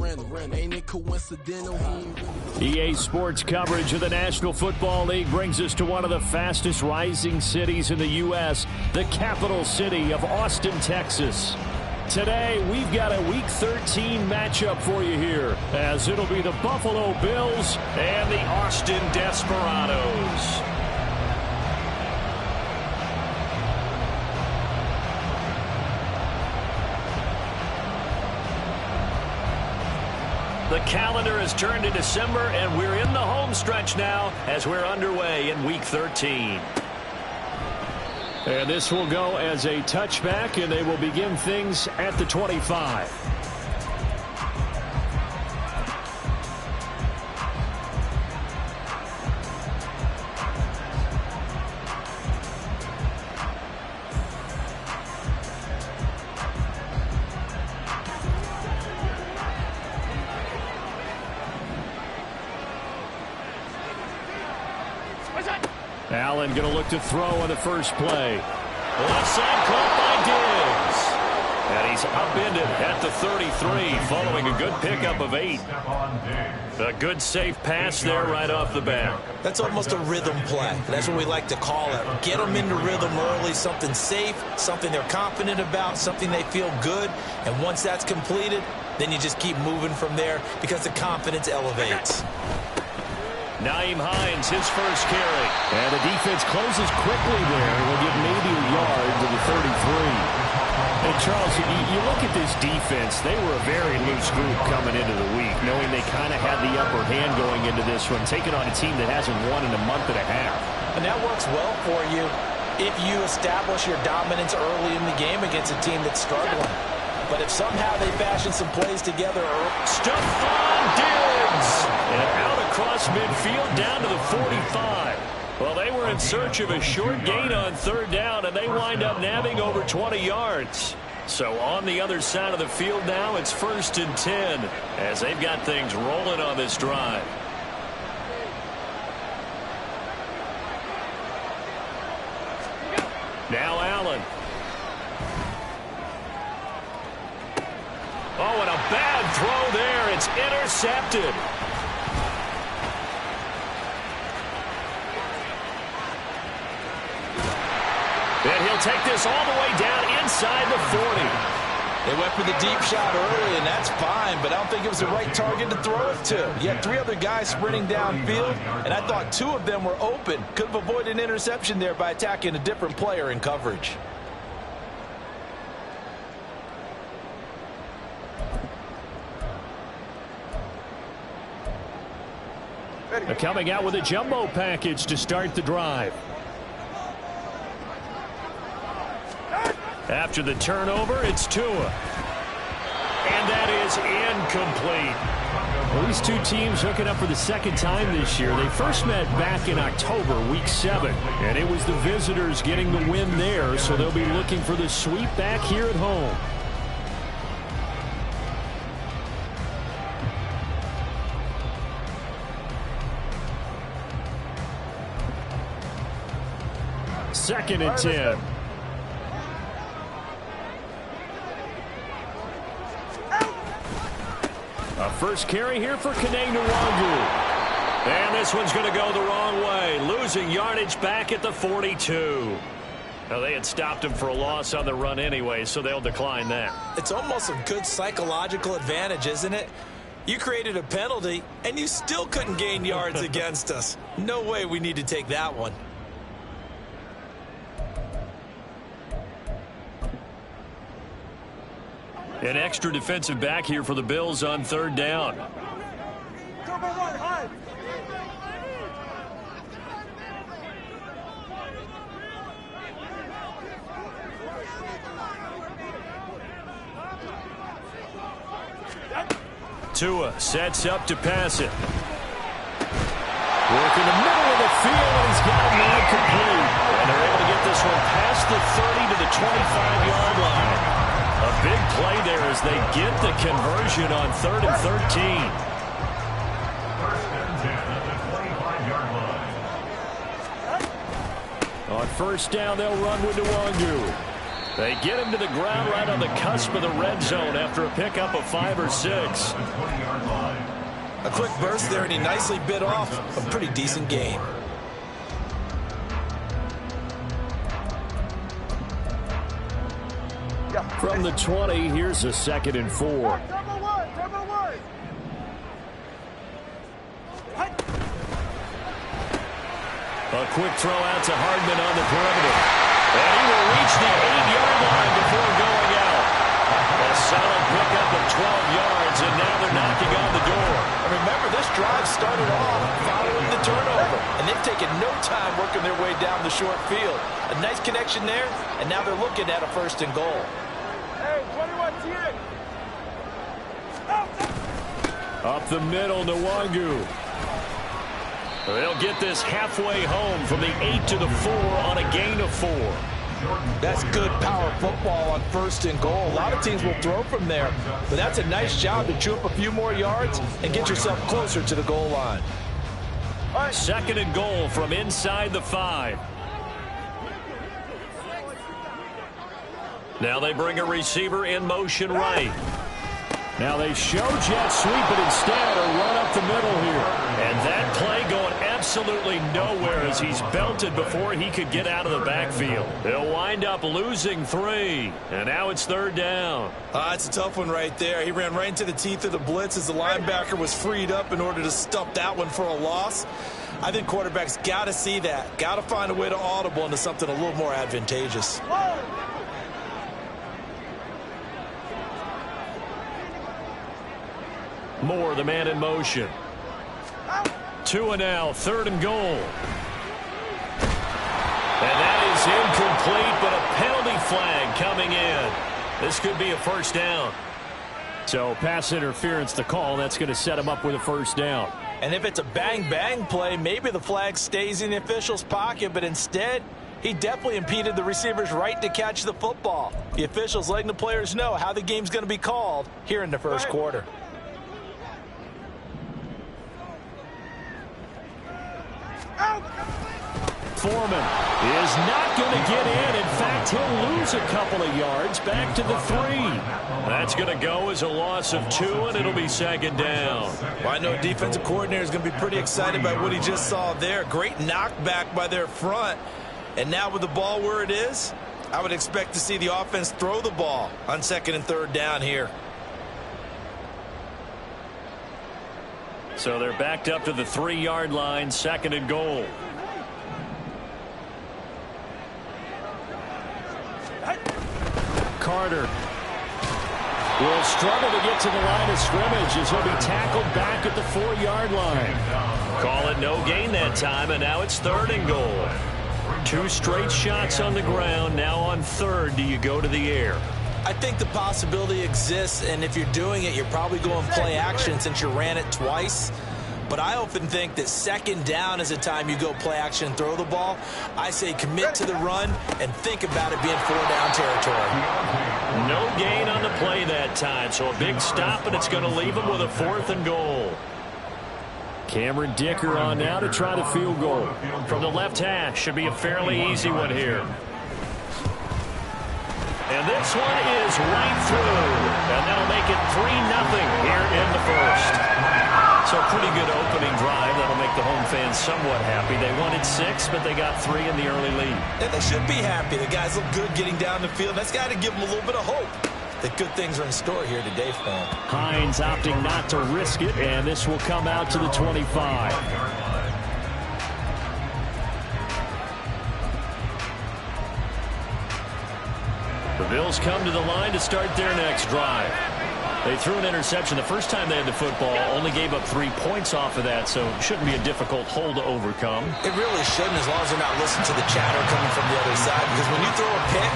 Ain't it coincidental? EA Sports coverage of the National Football League brings us to one of the fastest rising cities in the U.S., the capital city of Austin, Texas. Today, we've got a Week 13 matchup for you here, as it'll be the Buffalo Bills and the Austin Desperados. The calendar has turned to December, and we're in the home stretch now as we're underway in Week 13. And this will go as a touchback, and they will begin things at the 25. Allen going to look to throw on the first play. Left side caught by Diggs. And he's upended at the 33 following a good pickup of 8. A good safe pass there right off the bat. That's almost a rhythm play. That's what we like to call it. Get them into rhythm early, something safe, something they're confident about, something they feel good. And once that's completed, then you just keep moving from there because the confidence elevates. Naeem Hines, his first carry. And the defense closes quickly there. We'll get maybe a yard to the 33. And Charles, you look at this defense, they were a very loose group coming into the week, knowing they kind of had the upper hand going into this one, taking on a team that hasn't won in a month and a half. And that works well for you if you establish your dominance early in the game against a team that's struggling. But if somehow they fashion some plays together, Stephon Diggs, and out across midfield down to the 45. Well, they were in search of a short gain on third down, and they wind up nabbing over 20 yards. So on the other side of the field now, it's 1st and 10 as they've got things rolling on this drive. Now Allen. Oh, and a bad throw there. It's intercepted. And he'll take this all the way down inside the 40. They went for the deep shot early, and that's fine, but I don't think it was the right target to throw it to. You had 3 other guys sprinting downfield, and I thought 2 of them were open. Could have avoided an interception there by attacking a different player in coverage. Coming out with a jumbo package to start the drive. After the turnover, it's Tua. And that is incomplete. Well, these two teams hooking up for the second time this year. They first met back in October, Week 7. And it was the visitors getting the win there, so they'll be looking for the sweep back here at home. Second and 10. A first carry here for Kene Nwangu. And this one's going to go the wrong way. Losing yardage back at the 42. Now, they had stopped him for a loss on the run anyway, so they'll decline that. It's almost a good psychological advantage, isn't it? You created a penalty, and you still couldn't gain yards against us. No way we need to take that one. An extra defensive back here for the Bills on third down. Tua sets up to pass it. Work in the middle of the field, and he's got it now complete. And they're able to get this one past the 30 to the 25-yard line. A big play there as they get the conversion on 3rd and 13. On first down, they'll run with Nwangu. They get him to the ground right on the cusp of the red zone after a pickup of 5 or 6. A quick burst there, and he nicely bit off a pretty decent gain. From the 20, here's a 2nd and 4. A quick throw out to Hardman on the perimeter. And he will reach the 8-yard line before going out. A solid pickup of 12 yards, and now they're knocking on the door. And remember, this drive started off following the turnover, and they've taken no time working their way down the short field. A nice connection there, and now they're looking at a 1st and goal. Hey, 21 TN. Up the middle, Nwangu. They'll get this halfway home from the 8 to the 4 on a gain of 4. That's good power football on 1st and goal. A lot of teams will throw from there, but that's a nice job to chew up a few more yards and get yourself closer to the goal line. 2nd and goal from inside the 5. Now they bring a receiver in motion right. Now they show jet sweep, but instead a run up the middle here. And that play going absolutely nowhere as he's belted before he could get out of the backfield. They'll wind up losing 3. And now it's 3rd down. It's a tough one right there. He ran right into the teeth of the blitz as the linebacker was freed up in order to stump that one for a loss. I think quarterbacks got to see that. Got to find a way to audible into something a little more advantageous. Moore, the man in motion. 2 and now, 3rd and goal. And that is incomplete, but a penalty flag coming in. This could be a 1st down. So pass interference the call. That's going to set him up with a 1st down. And if it's a bang-bang play, maybe the flag stays in the official's pocket, but instead he definitely impeded the receiver's right to catch the football. The officials letting the players know how the game's going to be called here in the 1st quarter. Foreman is not going to get in. In fact, he'll lose a couple of yards back to the 3. That's going to go as a loss of 2, and it'll be 2nd down. Well, I know defensive coordinator is going to be pretty excited by what he just saw there. Great knockback by their front. And now with the ball where it is, I would expect to see the offense throw the ball on 2nd and 3rd down here. So they're backed up to the 3-yard line, 2nd and goal. Carter will struggle to get to the line of scrimmage as he'll be tackled back at the 4-yard line. Call it no gain that time, and now it's 3rd and goal. 2 straight shots on the ground. Now on 3rd, do you go to the air? I think the possibility exists, and if you're doing it, you're probably going play action since you ran it twice. But I often think that 2nd down is a time you go play action and throw the ball. I say commit to the run and think about it being 4-down territory. No gain on the play that time, so a big stop, and it's going to leave him with a 4th and goal. Cameron Dicker on now to try the field goal. From the left hash, should be a fairly easy one here. And this one is right through. And that'll make it 3-0 here in the 1st. So pretty good opening drive. That'll make the home fans somewhat happy. They wanted 6, but they got 3 in the early lead. And they should be happy. The guys look good getting down the field. That's got to give them a little bit of hope that good things are in store here today for them. Hines opting not to risk it, and this will come out to the 25. The Bills come to the line to start their next drive. They threw an interception the first time they had the football, only gave up 3 points off of that, so it shouldn't be a difficult hole to overcome. It really shouldn't, as long as they're not listening to the chatter coming from the other side, because when you throw a pick,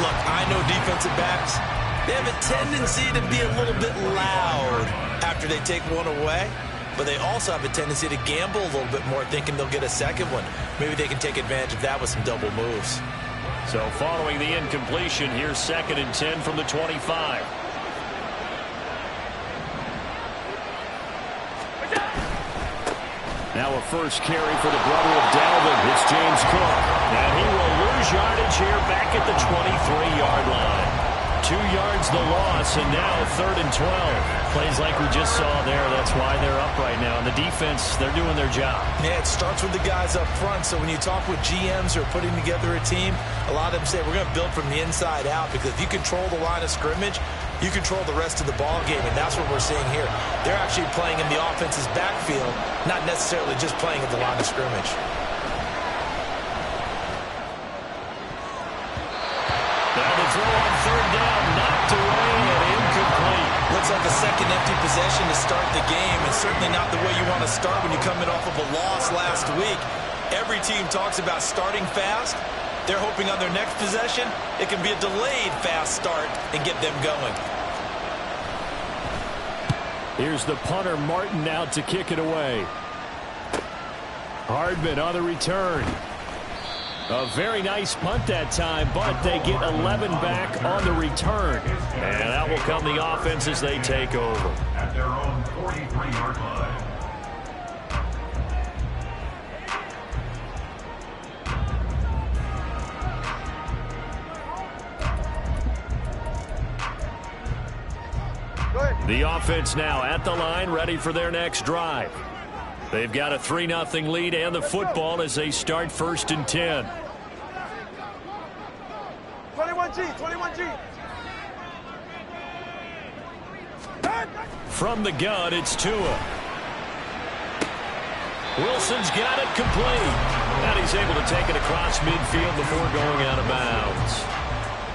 look, I know defensive backs, they have a tendency to be a little bit loud after they take one away, but they also have a tendency to gamble a little bit more, thinking they'll get a second one. Maybe they can take advantage of that with some double moves. So following the incompletion, here's 2nd and 10 from the 25. Now a first carry for the brother of Dalvin. It's James Cook. And he will lose lose yardage here back at the 23-yard line. 2 yards the loss, and now 3rd and 12. Plays like we just saw there. That's why they're up right now. And the defense, they're doing their job. Yeah, it starts with the guys up front. So when you talk with GMs who are putting together a team, a lot of them say we're going to build from the inside out, because if you control the line of scrimmage, you control the rest of the ball game, and that's what we're seeing here. They're actually playing in the offense's backfield, not necessarily just playing at the line of scrimmage. Now the throw on 3rd down, knocked away and incomplete. Looks like a second empty possession to start the game, and certainly not the way you want to start when you're coming off of a loss last week. Every team talks about starting fast. They're hoping on their next possession, it can be a delayed fast start and get them going. Here's the punter, Martin, out to kick it away. Hardman on the return. A very nice punt that time, but they get 11 back on the return. And that will come the offense as they take over. At their own 43-yard line. The offense now at the line, ready for their next drive. They've got a 3-0 lead and the football as they start 1st and 10. 21G. From the gun, it's Tua. Wilson's got it complete. And he's able to take it across midfield before going out of bounds.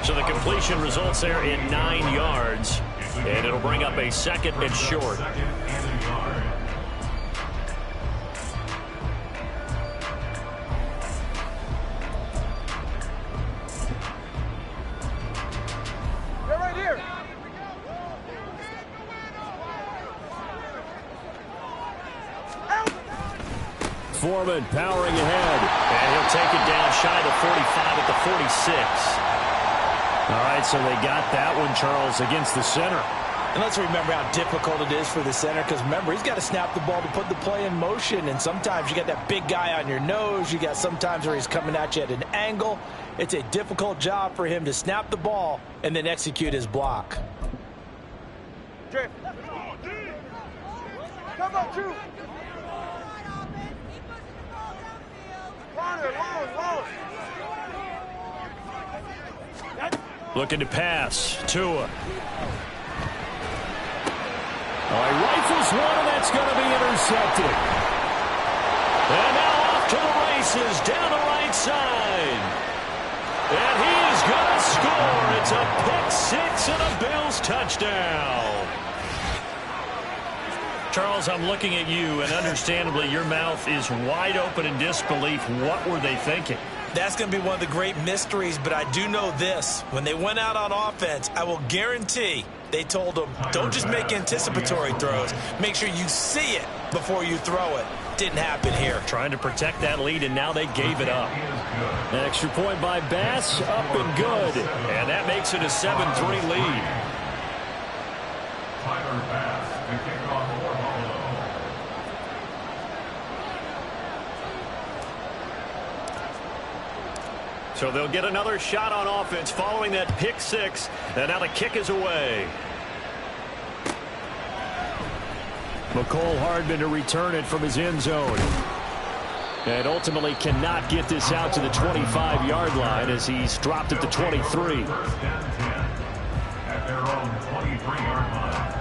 So the completion results there in 9 yards. And it'll bring up a 2nd and short. They're right here. Foreman powering ahead. And he'll take it down shy of the 45 at the 46. All right, so they got that one, Charles, against the center. And let's remember how difficult it is for the center, because remember, he's got to snap the ball to put the play in motion, and sometimes you got that big guy on your nose. You got sometimes where he's coming at you at an angle. It's a difficult job for him to snap the ball and then execute his block. Drift. Come on, two. Long. Looking to pass. Tua. Oh, he rifles one, and that's going to be intercepted. And now off to the races, down the right side. And he is going to score. It's a pick-6 and a Bills touchdown. Charles, I'm looking at you, and understandably, your mouth is wide open in disbelief. What were they thinking? That's going to be one of the great mysteries, but I do know this. When they went out on offense, I will guarantee they told them, don't just make anticipatory throws. Make sure you see it before you throw it. Didn't happen here. Trying to protect that lead, and now they gave it up. An extra point by Bass, up and good. And that makes it a 7-3 lead. Tyler Bass, the kickoff for Buffalo. So they'll get another shot on offense following that pick-6. And now the kick is away. McCole Hardman to return it from his end zone. And ultimately cannot get this out to the 25-yard line as he's dropped at the 23. First and 10 at their own 23-yard line.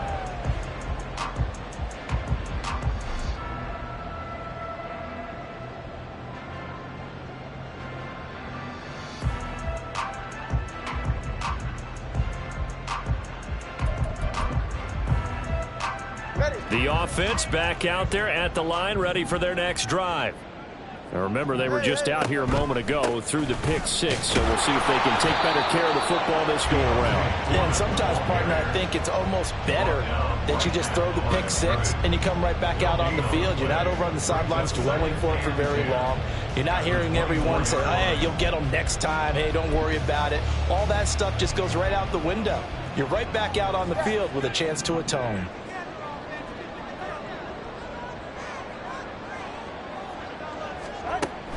The offense back out there at the line, ready for their next drive. Now remember, they were just out here a moment ago through the pick-6, so we'll see if they can take better care of the football this go-around. Yeah, and sometimes, partner, I think it's almost better that you just throw the pick-6 and you come right back out on the field. You're not over on the sidelines dwelling for it for very long. You're not hearing everyone say, hey, you'll get them next time. Hey, don't worry about it. All that stuff just goes right out the window. You're right back out on the field with a chance to atone.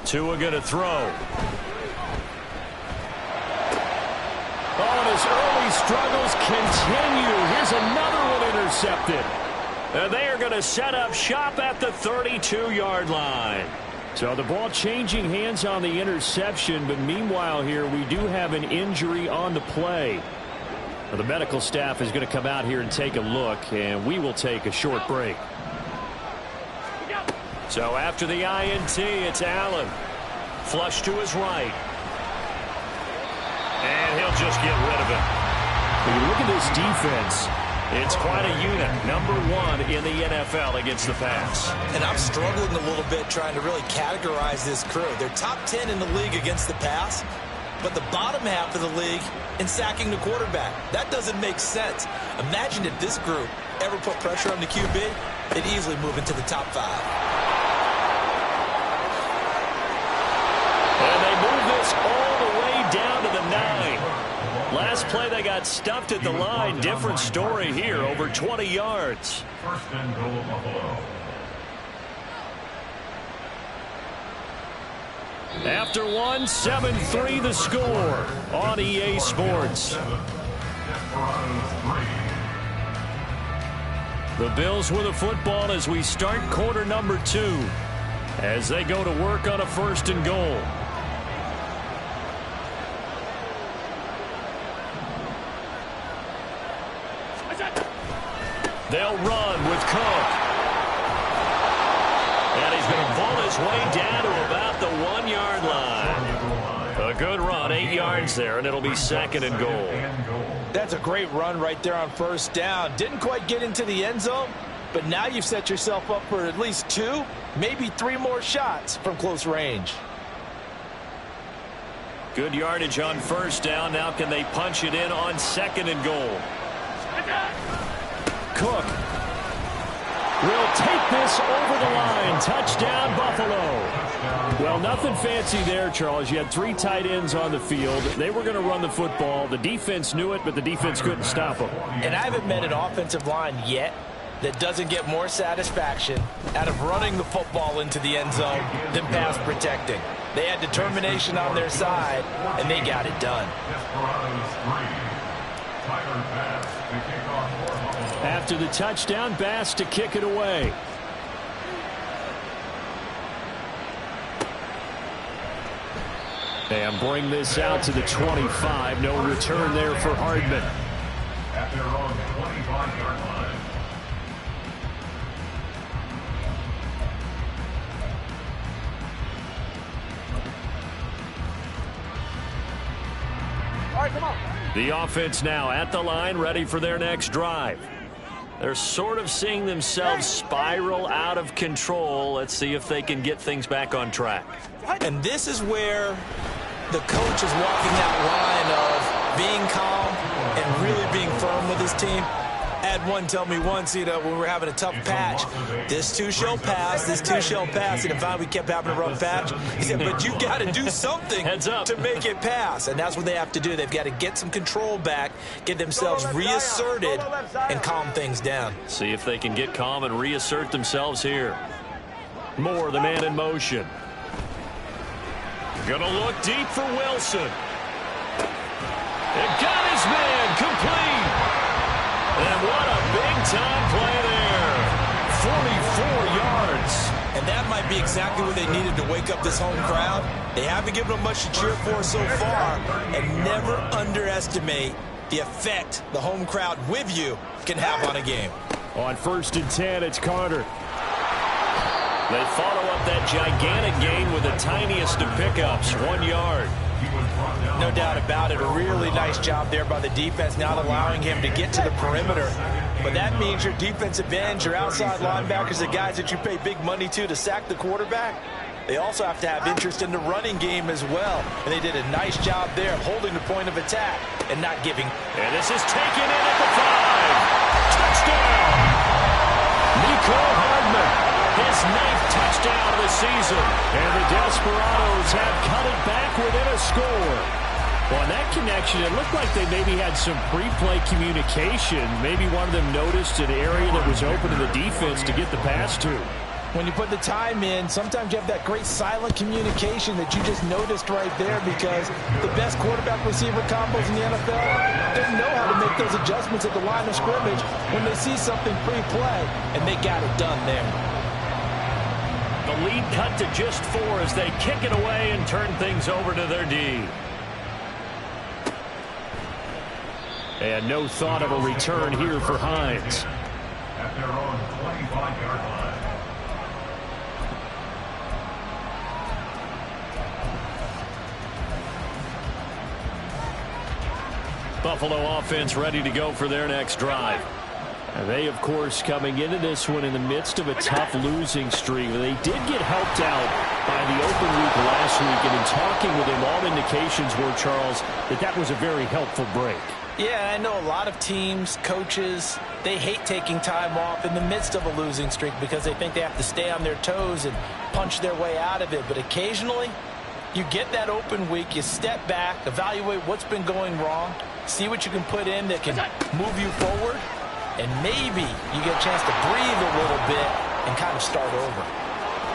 Tua going to throw. struggles continue. Here's another one intercepted. And they are going to set up shop at the 32-yard line. So the ball changing hands on the interception, but meanwhile here we do have an injury on the play. Well, the medical staff is going to come out here and take a look, and we will take a short break. So after the INT, it's Allen. Flush to his right. And he'll just get rid of it. When you look at this defense, it's quite a unit. Number 1 in the NFL against the pass. And I'm struggling a little bit trying to really categorize this crew. They're top 10 in the league against the pass, but the bottom half of the league in sacking the quarterback. That doesn't make sense. Imagine if this group ever put pressure on the QB, they'd easily move into the top 5. And they move this all the way down to the 9. Last play they got stuffed at the line. Different story here, over 20 yards. First and goal, Buffalo. After one, 7-3 the score on EA Sports. The Bills with the football as we start quarter number 2 as they go to work on a first and goal. They'll run with Cook. And he's going to pull his way down to about the 1-yard line. A good run, 8 yards there, and it'll be second and goal. That's a great run right there on first down. Didn't quite get into the end zone, but now you've set yourself up for at least 2, maybe 3 more shots from close range. Good yardage on first down. Now can they punch it in on second and goal? Cook will take this over the line. Touchdown, Buffalo. Well, nothing fancy there, Charles. You had 3 tight ends on the field. They were going to run the football. The defense knew it, but the defense couldn't stop them. And I haven't met an offensive line yet that doesn't get more satisfaction out of running the football into the end zone than pass protecting. They had determination on their side, and they got it done. After the touchdown, Bass to kick it away. And bring this out to the 25. No return there for Hardman. At their own 25-yard line. All right, come on. The offense now at the line, ready for their next drive. They're sort of seeing themselves spiral out of control. Let's see if they can get things back on track. And this is where the coach is walking that line of being calm and really being firm with his team. I had one tell me once, when we were having a tough patch, this too shall pass, this too shall pass. And finally we kept having a rough patch. He said, but you got to do something to make it pass. And that's what they have to do. They've got to get some control back, get themselves reasserted, and calm things down. See if they can get calm and reassert themselves here. Moore, the man in motion. Gonna look deep for Wilson. It got his man complete. And what a big-time play there. 44 yards. And that might be exactly what they needed to wake up this home crowd. They haven't given them much to cheer for so far. And never underestimate the effect the home crowd with you can have on a game. On 1st and 10, it's Carter. They follow up that gigantic gain with the tiniest of pickups, 1 yard. No doubt about it. A really nice job there by the defense, not allowing him to get to the perimeter. But that means your defensive ends, your outside linebackers, the guys that you pay big money to sack the quarterback, they also have to have interest in the running game as well. And they did a nice job there, holding the point of attack and not giving. And this is taken in at the 5. Touchdown! Nico Hardman. His 9th touchdown of the season. And the Desperados have cut it back within a score. Well, on that connection, it looked like they maybe had some pre-play communication. Maybe one of them noticed an area that was open in the defense to get the pass to. when you put the time in, sometimes you have that great silent communication that you just noticed right there, because the best quarterback-receiver combos in the NFL, they know how to make those adjustments at the line of scrimmage when they see something pre-play, and they got it done there. The lead cut to just 4 as they kick it away and turn things over to their D. And no thought of a return here for Hines. At their own 25-yard line. Buffalo offense ready to go for their next drive. And they, of course, coming into this one in the midst of a tough losing streak. They did get helped out by the open week last week, and in talking with him, all indications were, Charles, that was a very helpful break. Yeah, I know a lot of teams, coaches, they hate taking time off in the midst of a losing streak because they think they have to stay on their toes and punch their way out of it. But occasionally, you get that open week, you step back, evaluate what's been going wrong, see what you can put in that can move you forward, and maybe you get a chance to breathe a little bit and kind of start over.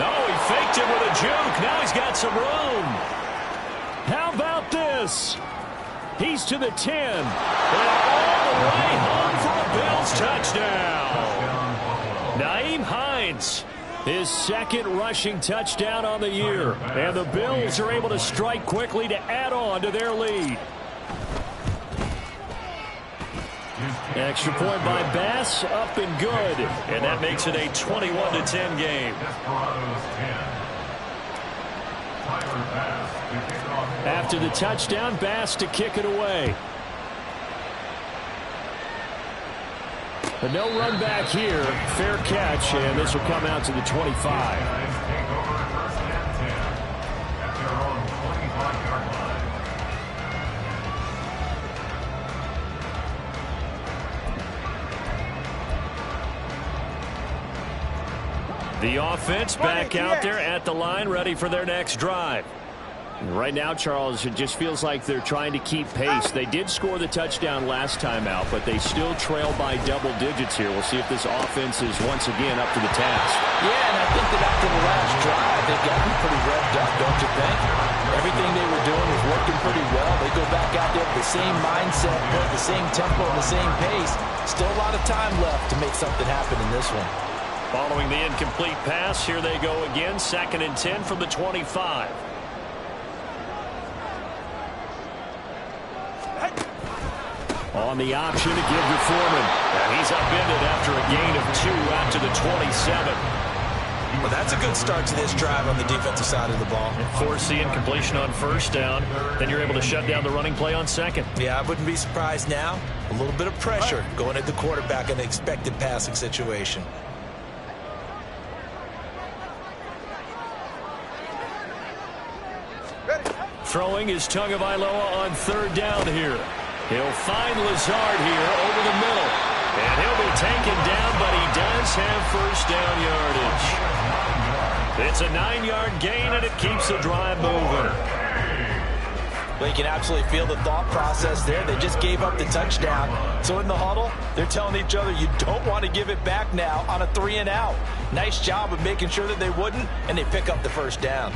Oh, he faked it with a juke. Now he's got some room. How about this? He's to the 10. And all the way home for a Bills touchdown. Nyheim Hines, his second rushing touchdown on the year. And the Bills are able to strike quickly to add on to their lead. Extra point by Bass, up and good. And that makes it a 21-10 game. After the touchdown, Bass to kick it away. But no run back here. Fair catch, and this will come out to the 25. The offense back out there at the line, ready for their next drive. Right now, Charles, it just feels like they're trying to keep pace. They did score the touchdown last time out, but they still trail by double digits here. We'll see if this offense is once again up to the task. Yeah, and I think that after the last drive, they've gotten pretty revved up, don't you think? Everything they were doing was working pretty well. They go back out there with the same mindset, the same tempo, and the same pace. Still a lot of time left to make something happen in this one. Following the incomplete pass, here they go again. 2nd and 10 from the 25. On the option to give to Foreman. And he's upended after a gain of 2 out to the 27. Well, that's a good start to this drive on the defensive side of the ball. Force the incompletion on first down. Then you're able to shut down the running play on second. Yeah, I wouldn't be surprised now. A little bit of pressure going at the quarterback in an expected passing situation. Throwing is Tagovailoa on 3rd down here. He'll find Lazard here over the middle. And he'll be taken down, but he does have first down yardage. It's a 9-yard gain, and it keeps the drive moving. Well, you can absolutely feel the thought process there. They just gave up the touchdown. So in the huddle, they're telling each other, you don't want to give it back now on a 3-and-out. Nice job of making sure that they wouldn't, and they pick up the first down.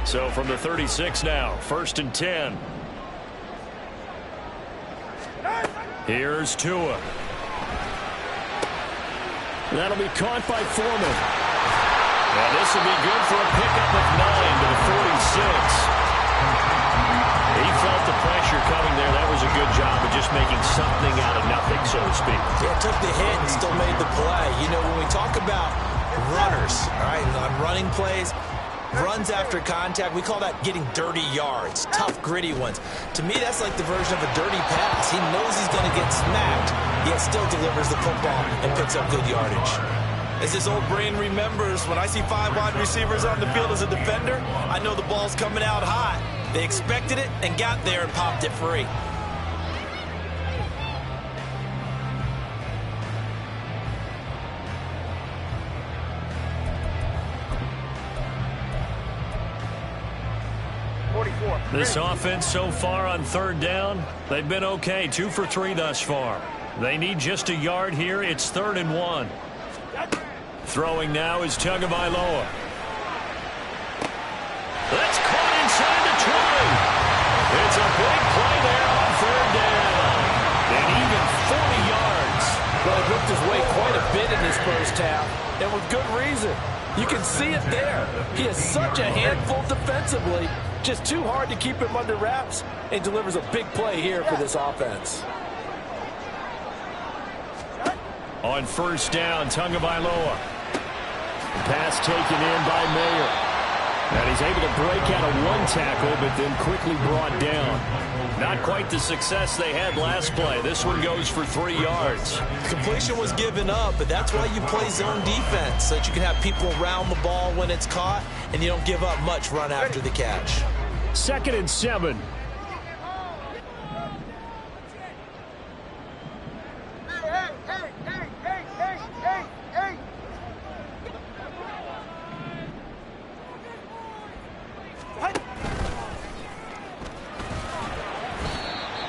So from the 36 now, 1st and 10. Here's Tua. That'll be caught by Foreman. Now this will be good for a pickup of 9 to the 46. He felt the pressure coming there. That was a good job of just making something out of nothing, so to speak. Yeah, took the hit and still made the play. You know, when we talk about runners, all right, on running plays, runs after contact, we call that getting dirty yards, tough, gritty ones. To me, that's like the version of a dirty pass. He knows he's going to get smacked, yet still delivers the football and picks up good yardage. As this old brain remembers, when I see 5 wide receivers on the field as a defender, I know the ball's coming out hot. They expected it and got there and popped it free. This offense so far on 3rd down, they've been okay. 2 for 3 thus far. They need just a yard here. It's 3rd and 1. Throwing now is Tagovailoa. That's caught inside the 20. It's a big play there on 3rd down. And even 40 yards. Well, he whipped his way quite a bit in this first half, and with good reason. You can see it there. He is such a handful defensively. Just too hard to keep him under wraps, and delivers a big play here for this offense. On 1st down, Tagovailoa. Pass taken in by Mayer. And he's able to break out of 1 tackle, but then quickly brought down. Not quite the success they had last play. This one goes for 3 yards. Completion was given up, but that's why you play zone defense, so that you can have people around the ball when it's caught, and you don't give up much run after the catch. 2nd and 7.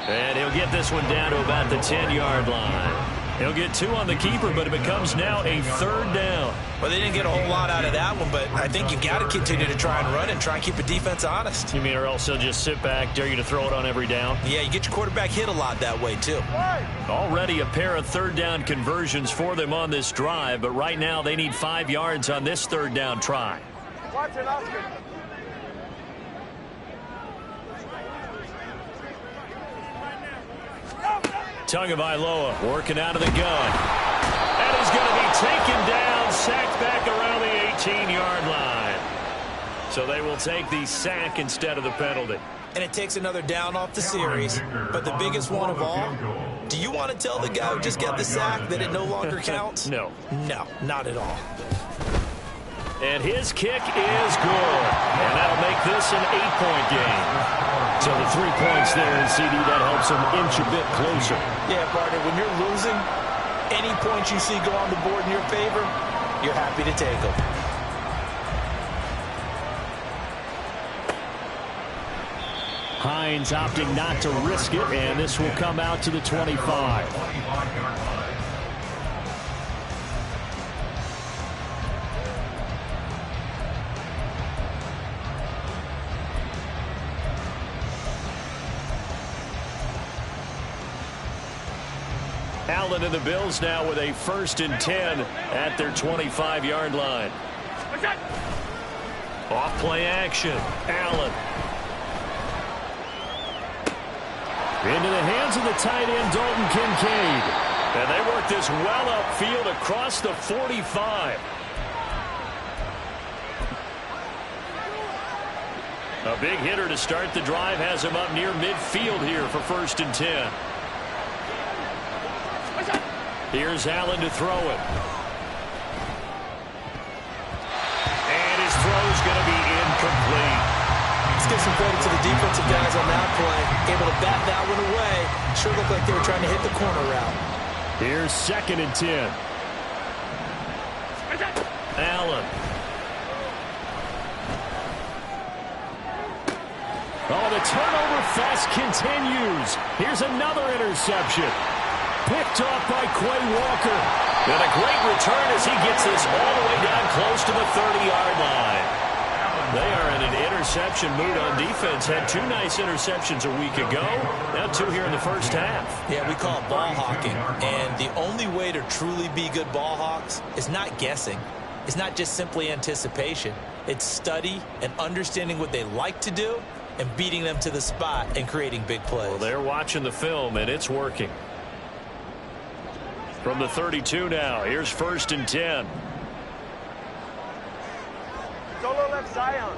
And he'll get this one down to about the 10-yard line. He'll get 2 on the keeper, but it becomes now a 3rd down. Well, they didn't get a whole lot out of that one, but I think you got to continue to try and run and try and keep the defense honest. You mean or else they'll just sit back, dare you to throw it on every down? Yeah, you get your quarterback hit a lot that way, too. Already a pair of 3rd down conversions for them on this drive, but right now they need 5 yards on this 3rd down try. Watch it, Oscar. Tagovailoa working out of the gun. And he's going to be taken down, sacked back around the 18-yard line. So they will take the sack instead of the penalty. And it takes another down off the series. But the biggest one of all, do you want to tell the guy who just got the sack that it no longer counts? No. No, not at all. And his kick is good. And that'll make this an 8-point game. So the 3 points there in CD, that helps him inch a bit closer. Yeah, partner, when you're losing, any points you see go on the board in your favor, you're happy to take them. Hines opting not to risk it, and this will come out to the 25. Allen and the Bills now with a 1st and 10 at their 25-yard line. Off play action. Allen. Into the hands of the tight end, Dalton Kincaid. And they work this well upfield across the 45. A big hitter to start the drive has him up near midfield here for 1st and 10. Here's Allen to throw it. And his throw's going to be incomplete. Let's give some credit to the defensive guys on that play. Able to bat that one away. Sure looked like they were trying to hit the corner route. Here's 2nd and 10. Allen. Oh, the turnover fest continues. Here's another interception. Picked off by Quay Walker. And a great return as he gets this all the way down close to the 30-yard line. They are in an interception mood on defense. Had 2 nice interceptions a week ago. Now 2 here in the first half. Yeah, we call it ball hawking. And the only way to truly be good ball hawks is not guessing. It's not just simply anticipation. It's study and understanding what they like to do and beating them to the spot and creating big plays. Well, they're watching the film, and it's working. From the 32 now, here's 1st and 10. Solo left Zion.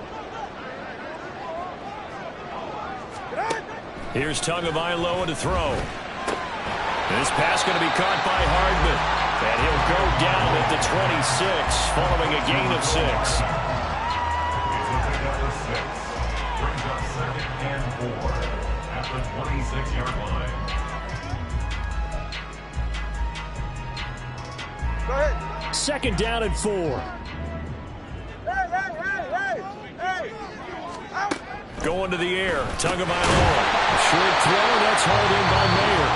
Here's Tagovailoa to throw. This pass going to be caught by Hardman. And he'll go down at the 26 following a gain of 6. Brings up 2nd and 4 at the 26-yard line. Go ahead. 2nd down and 4. Hey! Out! Going to the air. Tagovailoa. Short throw. That's hauled in by Mayer.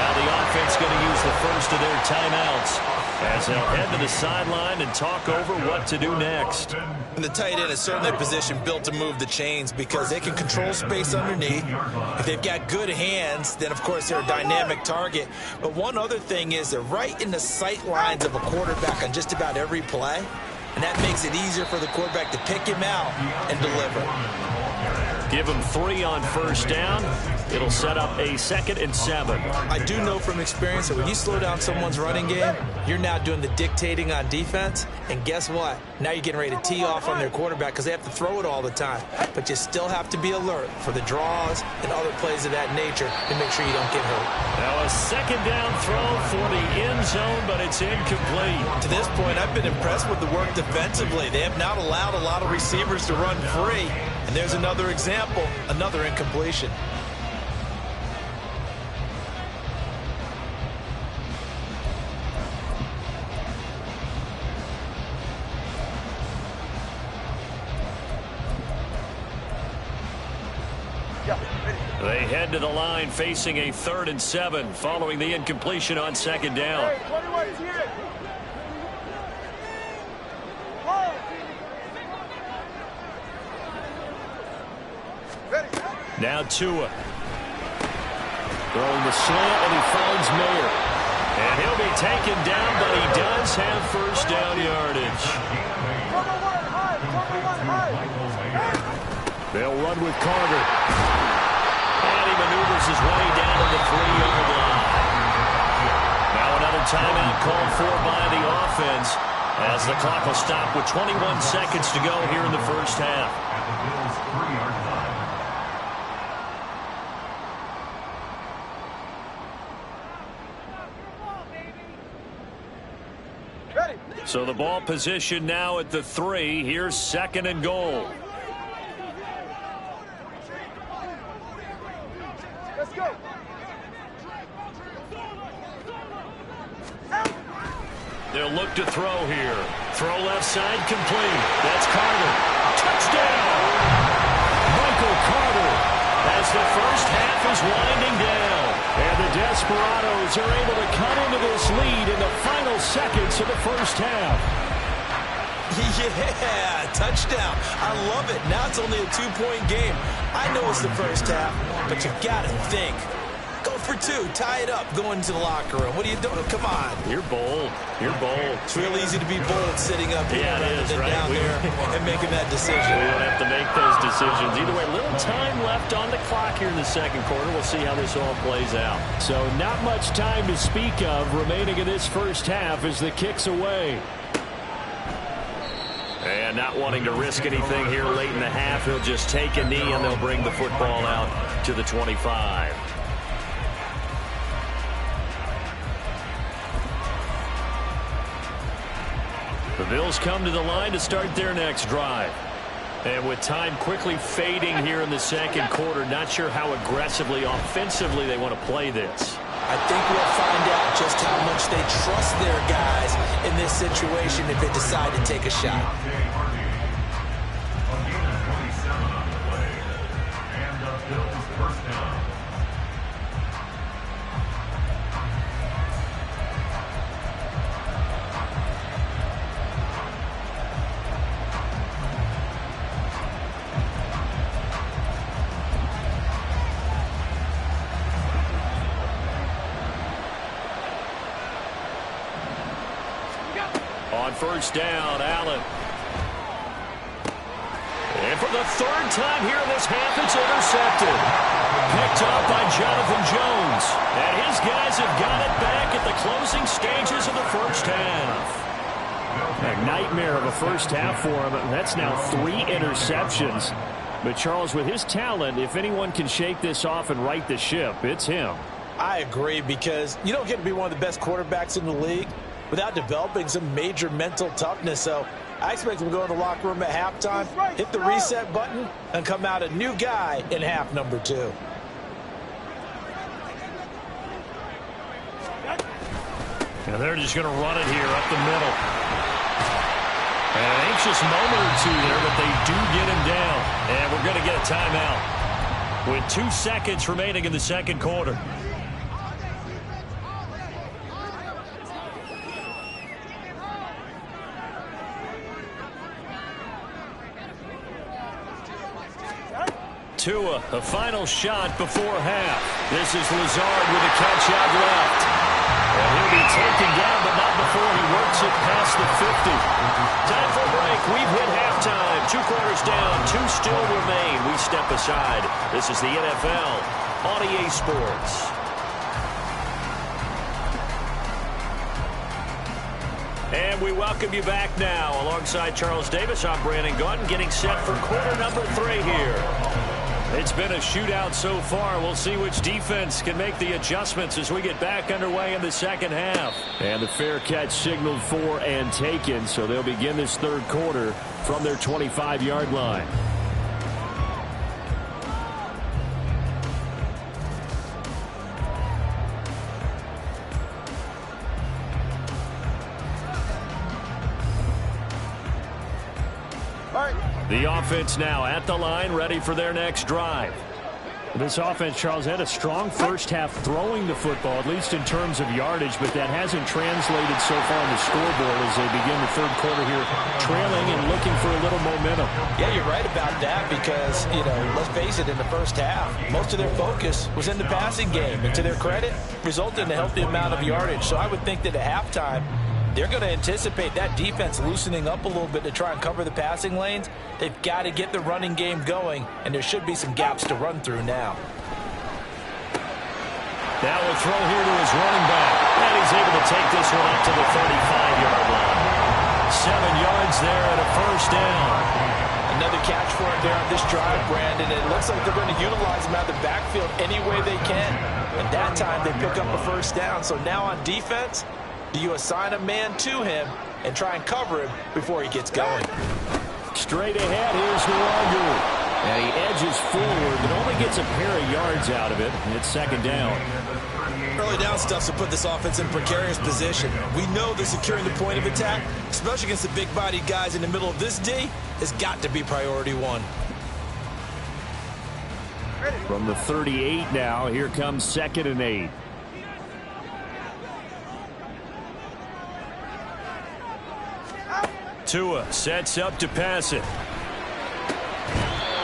Now the offense offense going to use the first of their timeouts as they'll head to the sideline and talk over what to do next. And the tight end is certainly a position built to move the chains because they can control space underneath. If they've got good hands, then, of course, they're a dynamic target. But one other thing is they're right in the sight lines of a quarterback on just about every play, and that makes it easier for the quarterback to pick him out and deliver. Give him 3 on first down. It'll set up a 2nd and 7. I do know from experience that when you slow down someone's running game, you're now doing the dictating on defense. And guess what? Now you're getting ready to tee off on their quarterback because they have to throw it all the time. But you still have to be alert for the draws and other plays of that nature to make sure you don't get hurt. Now a 2nd down throw for the end zone, but it's incomplete. To this point, I've been impressed with the work defensively. They have not allowed a lot of receivers to run free. And there's another example, another incompletion. They head to the line facing a 3rd and 7 following the incompletion on 2nd down. Hey, 21's here. Whoa. Ready. Now Tua. Throwing the slant, and he finds Mayer. And he'll be taken down, but he does have first down yardage. Cover one high. They'll run with Carter. And he maneuvers his way down to the 3-yard line. Now another timeout called for by the offense as the clock will stop with 21 seconds to go here in the first half. At the Bills' 3-yard line. Ready. So the ball position now at the 3. Here's 2nd and goal. Let's go. They'll look to throw here. Throw left side complete. That's Carter. Touchdown! Michael Carter as the first half is winding down. And the Desperados are able to cut into this lead in the final seconds of the first half. Yeah, touchdown. I love it. Now it's only a 2-point game. I know it's the first half, but you got to think. Go for 2. Tie it up. Go into the locker room. What are you doing? Come on. You're bold. You're bold. It's real easy to be bold sitting up here rather than right? down there and making that decision. We won't have to make those decisions. Either way, little time left on the clock here in the second quarter. We'll see how this all plays out. So not much time to speak of remaining in this first half as the kick's away. And not wanting to risk anything here late in the half, he'll just take a knee and they'll bring the football out to the 25. The Bills come to the line to start their next drive. And with time quickly fading here in the second quarter, not sure how aggressively, offensively they want to play this. I think we'll find out just how much they trust their guys in this situation if they decide to take a shot. A gain of 27 on the play. And the Bills' first down. On first down, Allen. And for the 3rd time here in this half, it's intercepted. Picked up by Jonathan Jones. And his guys have got it back at the closing stages of the first half. A nightmare of a first half for him. That's now 3 interceptions. But Charles, with his talent, if anyone can shake this off and right the ship, it's him. I agree, because you don't get to be one of the best quarterbacks in the league without developing some major mental toughness. So I expect him to go in the locker room at halftime, hit the reset button, and come out a new guy in half number 2. And they're just going to run it here up the middle. An anxious moment or 2 there, but they do get him down. And we're going to get a timeout with 2 seconds remaining in the second quarter. Tua, the final shot before half. This is Lazard with a catch out left. And he'll be taken down, but not before he works it past the 50. Time for a break. We've hit halftime. 2 quarters down. 2 still remain. We step aside. This is the NFL on EA Sports. And we welcome you back now. Alongside Charles Davis, I'm Brandon Gaudin, getting set for quarter number 3 here. It's been a shootout so far. We'll see which defense can make the adjustments as we get back underway in the second half. And the fair catch signaled for and taken, so they'll begin this third quarter from their 25-yard line. The offense now at the line, ready for their next drive. This offense, Charles, had a strong first half throwing the football, at least in terms of yardage, but that hasn't translated so far on the scoreboard as they begin the third quarter here, trailing and looking for a little momentum. Yeah, you're right about that because, let's face it, in the first half, most of their focus was in the passing game. And to their credit, resulted in a healthy amount of yardage. So I would think that at halftime, they're going to anticipate that defense loosening up a little bit to try and cover the passing lanes. They've got to get the running game going, and there should be some gaps to run through now. Now we'll throw here to his running back, and he's able to take this one up to the 35-yard line. 7 yards there and a first down. Another catch for him there on this drive, Brandon. It looks like they're going to utilize him out of the backfield any way they can. And that time they pick up a first down. So now on defense, do you assign a man to him and try and cover him before he gets going? Straight ahead, here's Nwogu. And he edges forward, but only gets a pair of yards out of it. And it's second down. Early down stuff to put this offense in precarious position. We know that securing the point of attack, especially against the big-bodied guys in the middle of this D, has got to be priority 1. From the 38 now, here comes 2nd and 8. Tua sets up to pass it.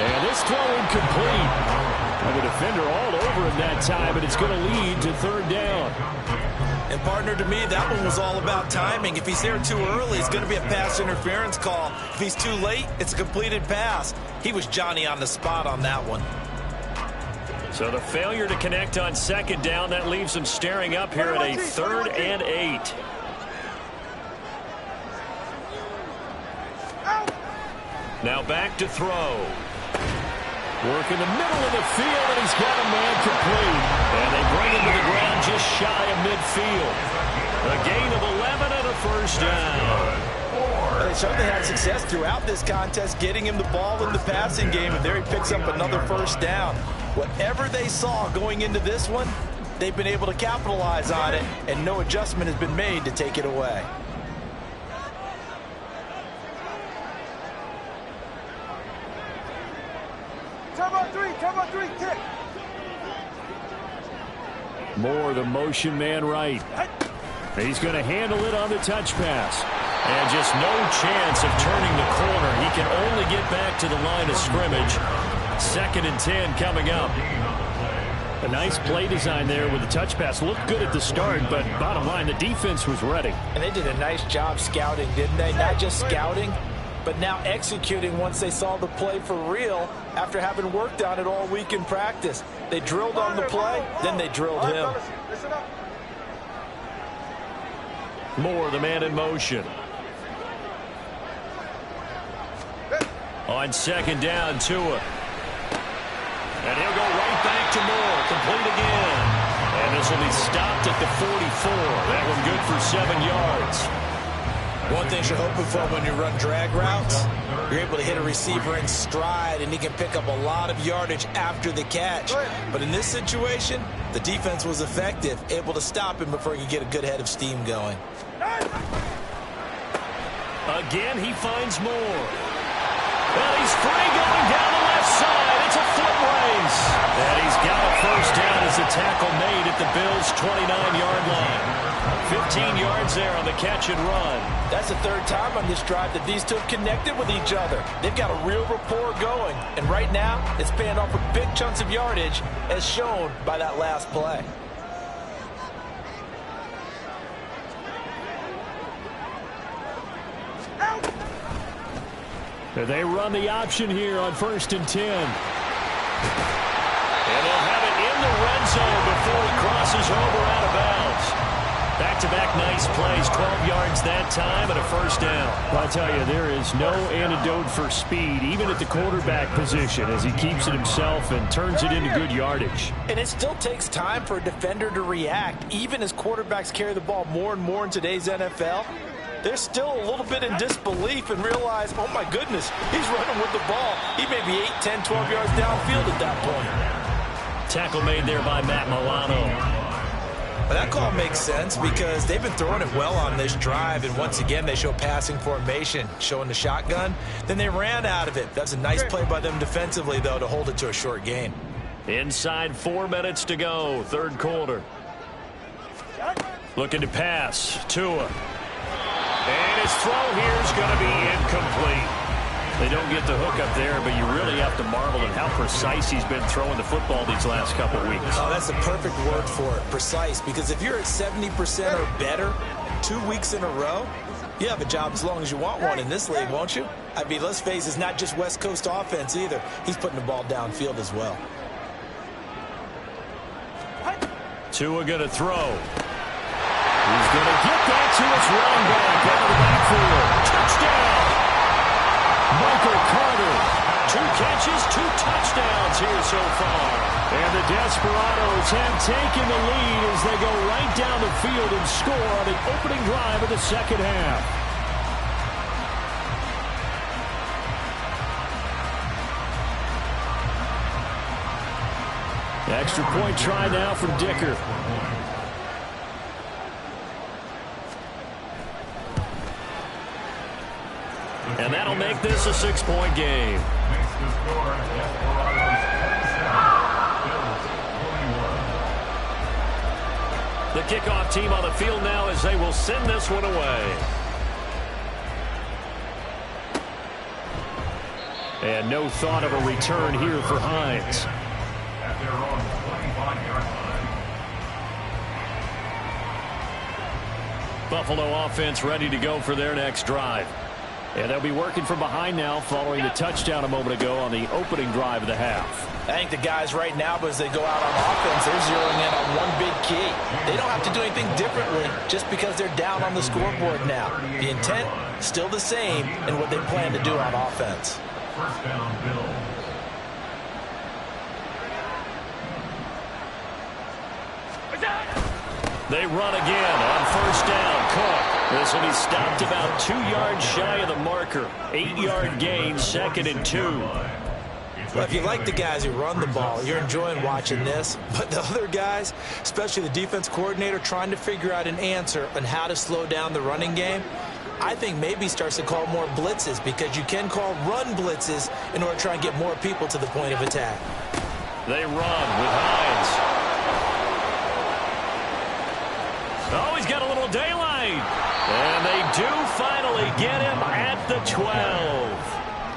And this throw incomplete. And the defender all over him that time, but it's going to lead to third down. And partner, to me, that one was all about timing. If he's there too early, it's going to be a pass interference call. If he's too late, it's a completed pass. He was Johnny on the spot on that one. So the failure to connect on second down, that leaves him staring up here at a 3rd and 8. Now back to throw. Work in the middle of the field, and he's got a man complete. And they bring him to the ground just shy of midfield. A gain of 11 and a first down. They certainly had success throughout this contest, getting him the ball in the passing game, and there he picks up another first down. Whatever they saw going into this one, they've been able to capitalize on it, and no adjustment has been made to take it away. Turbo 3, kick. Moore, the motion man right. He's going to handle it on the touch pass. And just no chance of turning the corner. He can only get back to the line of scrimmage. 2nd and 10 coming up. A nice play design there with the touch pass. Looked good at the start, but bottom line, the defense was ready. And they did a nice job scouting, didn't they? Not just scouting, but now executing once they saw the play for real after having worked on it all week in practice. They drilled on the play, then they drilled him. Moore, the man in motion. On second down, Tua. And he'll go right back to Moore. Complete again. And this will be stopped at the 44. That one good for 7 yards. One thing you're hoping for when you run drag routes, you're able to hit a receiver in stride, and he can pick up a lot of yardage after the catch. But in this situation, the defense was effective, able to stop him before he could get a good head of steam going. Again, he finds Moore. Well, he's free going down the left side. It's a foot race. And he's got a first down as the tackle made at the Bills' 29-yard line. 15 15 yards there on the catch and run. That's the third time on this drive that these two have connected with each other. They've got a real rapport going. And right now, it's paying off for big chunks of yardage, as shown by that last play. They run the option here on 1st and 10. And they'll have it in the red zone before he crosses over out of bounds. Back-to-back nice plays, 12 yards that time and a first down. Well, I tell you, there is no antidote for speed, even at the quarterback position, as he keeps it himself and turns it into good yardage. And it still takes time for a defender to react, even as quarterbacks carry the ball more and more in today's NFL. They're still a little bit in disbelief and realize, oh my goodness, he's running with the ball. He may be 8, 10, 12 yards downfield at that point. Tackle made there by Matt Milano. Well, that call makes sense because they've been throwing it well on this drive, and once again they show passing formation, showing the shotgun. Then they ran out of it. That's a nice play by them defensively, though, to hold it to a short gain. Inside 4 minutes to go, third quarter. Looking to pass, Tua. And his throw here is going to be incomplete. They don't get the hook up there, but you really have to marvel at how precise he's been throwing the football these last couple weeks. Oh, that's the perfect word for it, precise, because if you're at 70% or better 2 weeks in a row, you have a job as long as you want one in this league, won't you? I mean, let's face it, it's not just West Coast offense either. He's putting the ball downfield as well. Tua going to throw. He's going to get that to his running back out of the backfield. Touchdown! Michael Carter. 2 catches, 2 touchdowns here so far. And the Desperados have taken the lead as they go right down the field and score on the opening drive of the second half. Extra point try now from Dicker. And that'll make this a 6-point game. The kickoff team on the field now as they will send this one away. And no thought of a return here for Hines. At their own 25-yard line. Buffalo offense ready to go for their next drive. And they'll be working from behind now following the touchdown a moment ago on the opening drive of the half. I think the guys right now, as they go out on offense, they're zeroing in on one big key. They don't have to do anything differently just because they're down on the scoreboard now. The intent, still the same in what they plan to do on offense. First down, Bills. They run again on first down. Cook. This will be stopped about 2 yards shy of the marker. 8-yard gain, 2nd and 2. Well, if you like the guys who run the ball, you're enjoying watching this. But the other guys, especially the defense coordinator, trying to figure out an answer on how to slow down the running game, I think maybe starts to call more blitzes because you can call run blitzes in order to try and get more people to the point of attack. They run with Hines. Oh, he's got a little daylight. And they do finally get him at the 12.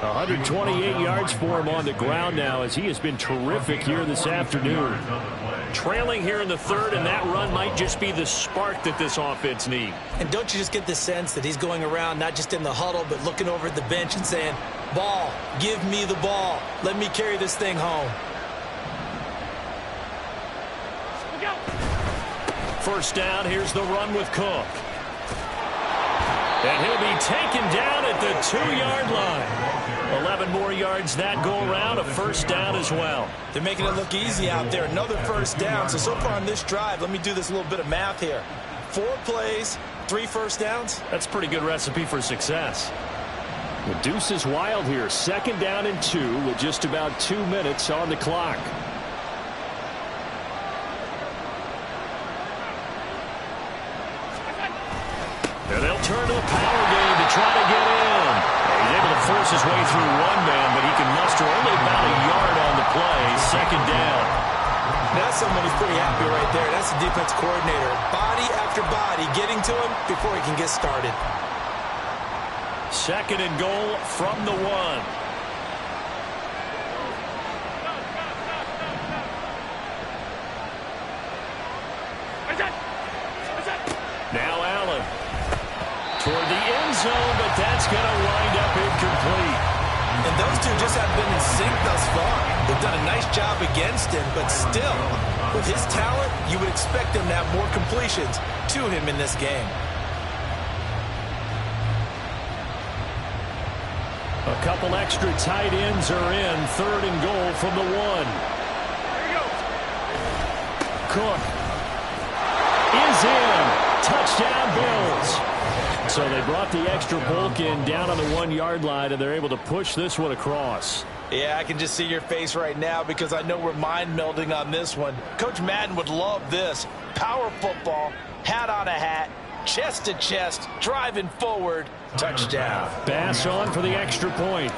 128 yards for him on the ground now as he has been terrific here this afternoon. Trailing here in the third, and that run might just be the spark that this offense needs. And don't you just get the sense that he's going around not just in the huddle but looking over at the bench and saying, ball, give me the ball. Let me carry this thing home. First down, here's the run with Cook. And he'll be taken down at the 2-yard line. 11 more yards that go around, a first down as well. They're making it look easy out there. Another first down. So far on this drive, let me do this little bit of math here. 4 plays, 3 first downs. That's a pretty good recipe for success. The deuce is wild here. 2nd down and 2 with just about 2 minutes on the clock. And they'll turn to the power game to try to get in. He's able to force his way through one man, but he can muster only about a yard on the play. 2nd down. That's someone who's pretty happy right there. That's the defense coordinator. Body after body body getting to him before he can get started. Second and goal from the 1. Now Allen toward the end zone, but that's going to wind up incomplete. And those two just have been in sync thus far. They've done a nice job against him, but still, with his talent, you would expect him to have more completions to him in this game. A couple extra tight ends are in. Third and goal from the 1. Cook is in. Touchdown, Bills. So they brought the extra bulk in down on the 1-yard line, and they're able to push this one across. Yeah, I can just see your face right now because I know we're mind melding on this one. Coach Madden would love this. Power football, hat on a hat, chest to chest, driving forward, touchdown. Bass on for the extra point.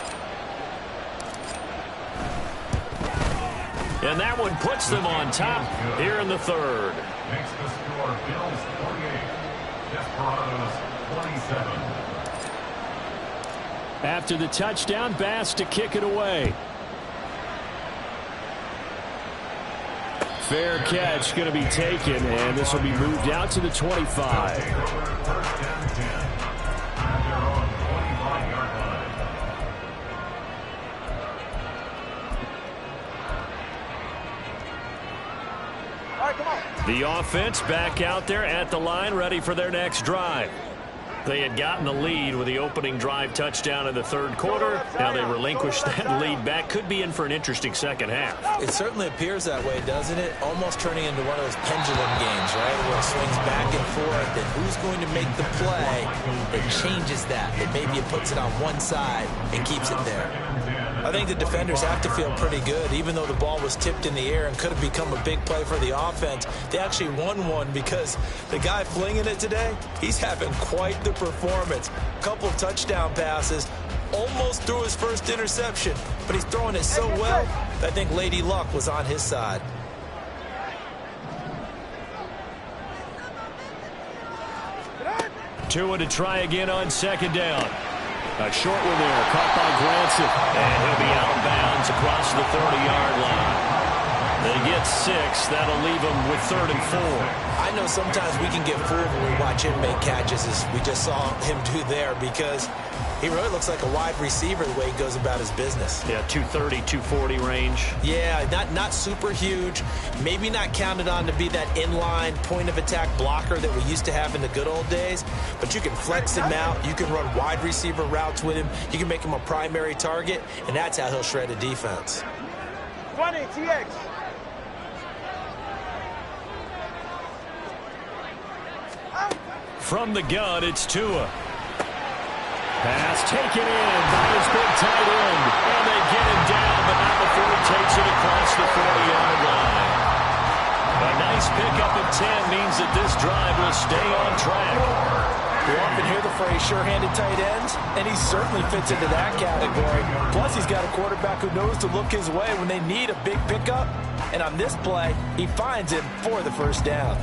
And that one puts them on top here in the third. Makes the score Bills 48, Desperados 27. After the touchdown, Bass to kick it away. Fair catch going to be taken, and this will be moved out to the 25. First and 10 at their own 25-yard line. All right, come on. The offense back out there at the line, ready for their next drive. They had gotten the lead with the opening drive touchdown in the third quarter. Now they relinquished that lead back. Could be in for an interesting second half. It certainly appears that way, doesn't it? Almost turning into one of those pendulum games, right? Where it swings back and forth, and who's going to make the play that changes that maybe it puts it on one side and keeps it there. I think the defenders have to feel pretty good. Even though the ball was tipped in the air and could have become a big play for the offense, they actually won one because the guy flinging it today, he's having quite the performance. Couple of touchdown passes, almost threw his first interception, but he's throwing it so well that I think Lady Luck was on his side. Tua to try again on second down. A short one there, caught by Granson, and he'll be out of bounds across the 30-yard line. They get 6. That'll leave them with 3rd and 4. I know sometimes we can get fooled when we watch him make catches, as we just saw him do there, because he really looks like a wide receiver the way he goes about his business. Yeah, 230, 240 range. Yeah, not super huge. Maybe not counted on to be that inline point-of-attack blocker that we used to have in the good old days, but you can flex him out. You can run wide receiver routes with him. You can make him a primary target, and that's how he'll shred a defense. 20, TX. From the gun, it's Tua. Pass taken in by his big tight end. And they get him down, but not before he takes it across the 40-yard line. A nice pickup of 10 means that this drive will stay on track. You often hear the phrase sure-handed tight ends, and he certainly fits into that category. Plus, he's got a quarterback who knows to look his way when they need a big pickup. And on this play, he finds him for the first down.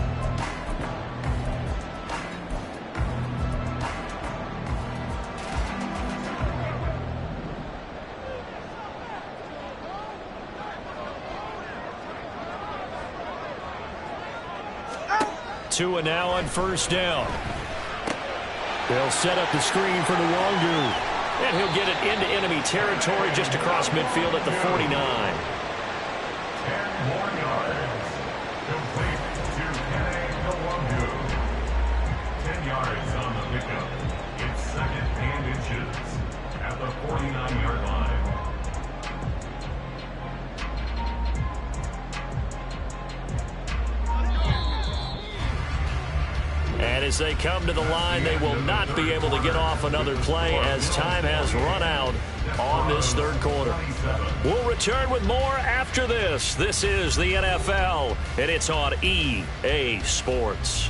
Tua now on first down. They'll set up the screen for Nwangu. And he'll get it into enemy territory just across midfield at the 49. 10 more yards. Complete to Nwangu. 10 yards on the pickup. It's 2nd and inches at the 49-yard line. And as they come to the line, they will not be able to get off another play as time has run out on this third quarter. We'll return with more after this. This is the NFL, and it's on EA Sports.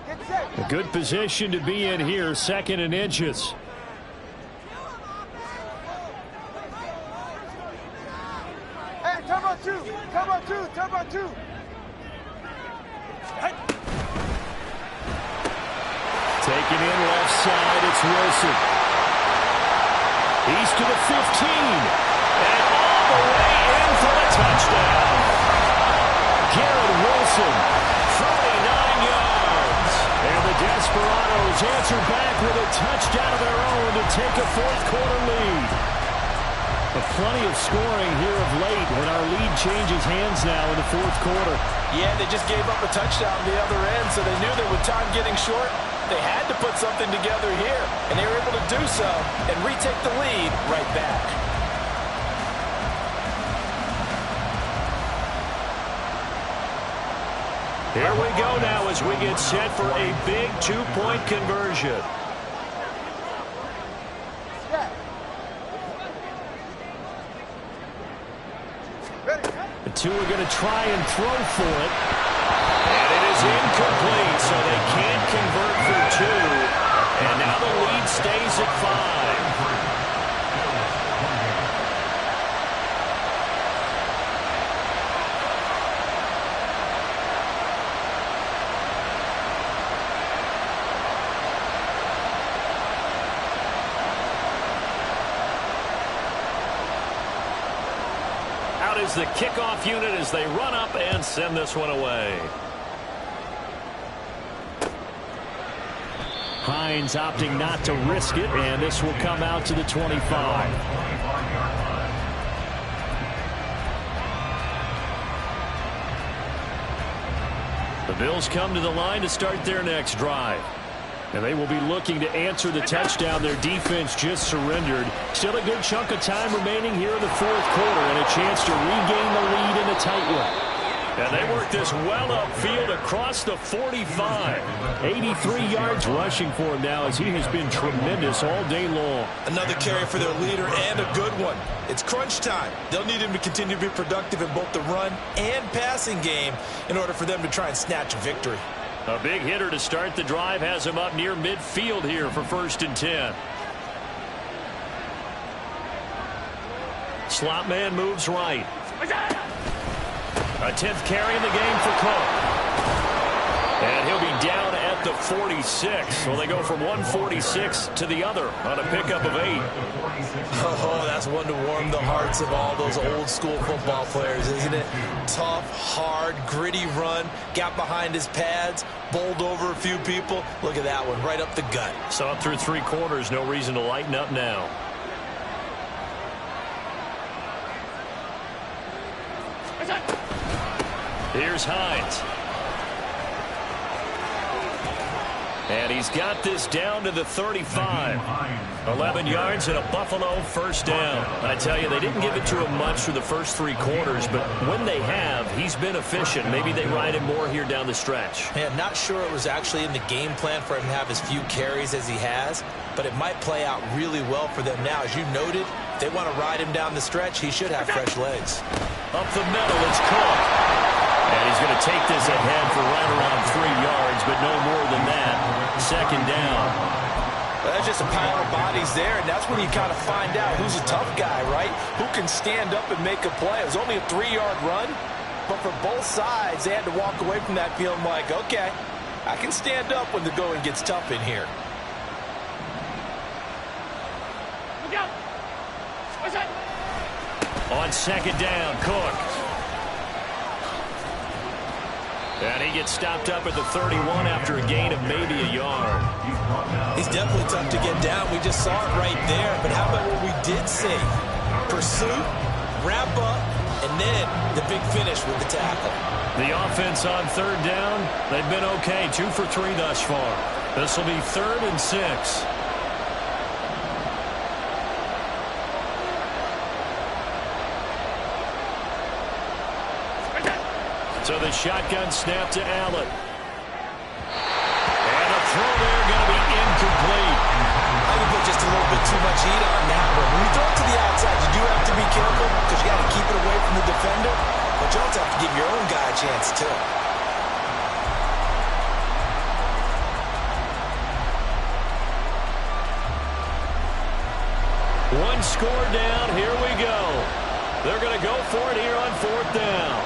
Get set. A good position to be in here, 2nd and inches. Hey, turbo 2. Turbo 2. Turbo 2. Taken in left side, it's Wilson. He's to the 15. And all the way in for a touchdown. Garrett Wilson, 49 yards. And the Desperados answer back with a touchdown of their own to take a 4th quarter lead. But plenty of scoring here of late when our lead changes hands now in the 4th quarter. Yeah, they just gave up a touchdown on the other end, so they knew that with time getting short, they had to put something together here, and they were able to do so and retake the lead right back. Here we go now as we get set for a big 2-point conversion. The two are going to try and throw for it. And it is incomplete, so they can't convert for 2. And now the lead stays at 5. Out is the kickoff unit as they run up and send this one away. Hines opting not to risk it, and this will come out to the 25. The Bills come to the line to start their next drive. And they will be looking to answer the touchdown their defense just surrendered. Still a good chunk of time remaining here in the 4th quarter and a chance to regain the lead in a tight one. And they work this well upfield across the 45. 83 yards rushing for him now as he has been tremendous all day long. Another carry for their leader and a good one. It's crunch time. They'll need him to continue to be productive in both the run and passing game in order for them to try and snatch a victory. A big hitter to start the drive has him up near midfield here for 1st and 10. Slot man moves right. A 10th carry in the game for Cook. And he'll be down at the 46. Well, they go from 146 to the other on a pickup of 8. Oh, that's one to warm the hearts of all those old school football players, isn't it? Tough, hard, gritty run. Got behind his pads, bowled over a few people. Look at that one, right up the gut. Saw it through 3 quarters. No reason to lighten up now. Here's Hines. And he's got this down to the 35. 11 yards and a Buffalo 1st down. I tell you, they didn't give it to him much through the first 3 quarters, but when they have, he's been efficient. Maybe they ride him more here down the stretch. Yeah, not sure it was actually in the game plan for him to have as few carries as he has, but it might play out really well for them now. As you noted, if they want to ride him down the stretch, he should have fresh legs. Up the middle, it's Cook. And he's going to take this ahead for right around 3 yards, but no more than that. 2nd down. Well, that's just a pile of bodies there, and that's when you kind of find out who's a tough guy, right? Who can stand up and make a play. It was only a 3-yard run, but for both sides, they had to walk away from that feeling like, okay, I can stand up when the going gets tough in here. On 2nd down, Cook. And he gets stopped up at the 31 after a gain of maybe a yard. He's definitely tough to get down. We just saw it right there. But how about what we did see? Pursuit, wrap up, and then the big finish with the tackle. The offense on 3rd down, they've been okay. 2 for 3 thus far. This will be 3rd and 6. So the shotgun snap to Allen. And a throw there going to be incomplete. I think put just a little bit too much heat on that one. When you throw it to the outside, you do have to be careful because you got to keep it away from the defender. But you also have to give your own guy a chance too. One score down. Here we go. They're going to go for it here on 4th down.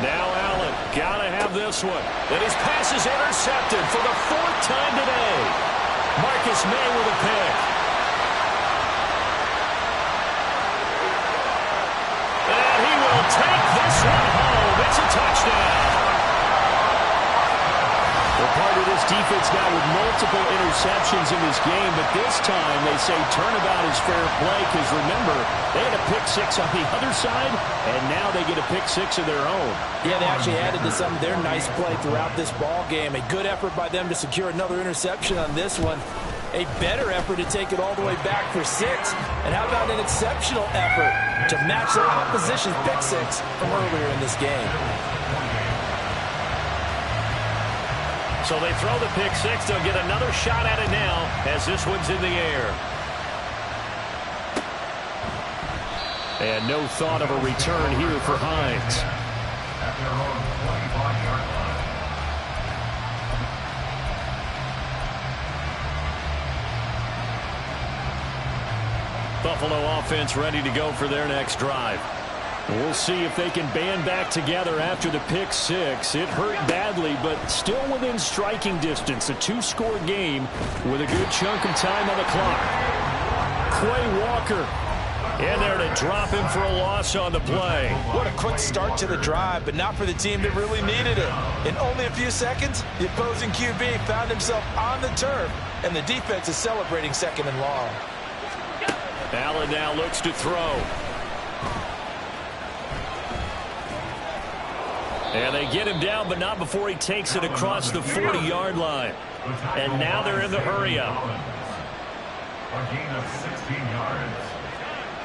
Now Allen, got to have this one. And his pass is intercepted for the 4th time today. Marcus May with a pick. And he will take this one home. It's a touchdown. They're part of this defense now with multiple interceptions in this game, but this time they say turnabout is fair play because, remember, they had a pick 6 on the other side, and now they get a pick 6 of their own. Yeah, they actually added to some of their nice play throughout this ball game. A good effort by them to secure another interception on this one. A better effort to take it all the way back for 6. And how about an exceptional effort to match their opposition's pick 6 from earlier in this game? So they throw the pick 6. They'll get another shot at it now as this one's in the air. And no thought of a return here for Hines. At their own 25-yard line. Buffalo offense ready to go for their next drive. We'll see if they can band back together after the pick 6. It hurt badly, but still within striking distance. A 2-score game with a good chunk of time on the clock. Quay Walker in there to drop him for a loss on the play. What a quick start to the drive, but not for the team that really needed it. In only a few seconds, the opposing QB found himself on the turf, and the defense is celebrating 2nd and long. Allen now looks to throw. And they get him down, but not before he takes it across the 40-yard line. And now they're in the hurry-up. A gain of 16 yards.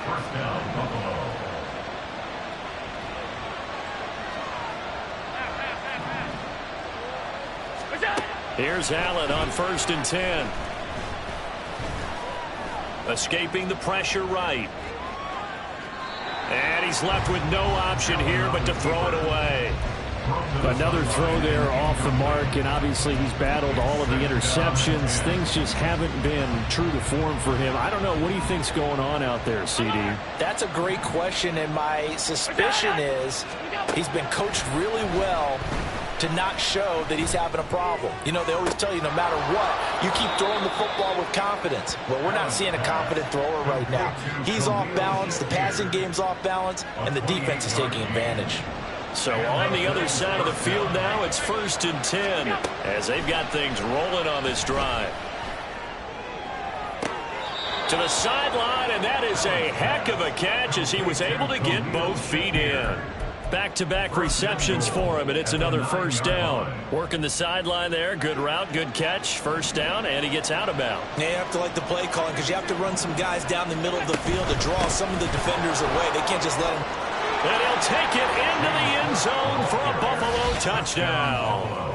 1st down, Buffalo. Here's Allen on 1st and 10. Escaping the pressure right. And he's left with no option here but to throw it away. Another throw there off the mark, and obviously he's battled all of the interceptions. Things just haven't been true to form for him. I don't know. What do you think's going on out there, CD? That's a great question, and my suspicion is he's been coached really well to not show that he's having a problem. You know, they always tell you no matter what, you keep throwing the football with confidence. Well, we're not seeing a confident thrower right now. He's off balance, the passing game's off balance, and the defense is taking advantage. So on the other side of the field now, it's 1st and 10 as they've got things rolling on this drive. To the sideline, and that is a heck of a catch as he was able to get both feet in. Back-to-back receptions for him, and it's another 1st down. Working the sideline there. Good route, good catch. 1st down, and he gets out of bounds. Yeah, you have to like the play calling because you have to run some guys down the middle of the field to draw some of the defenders away. They can't just let them. And he'll take it into the end zone for a Buffalo touchdown.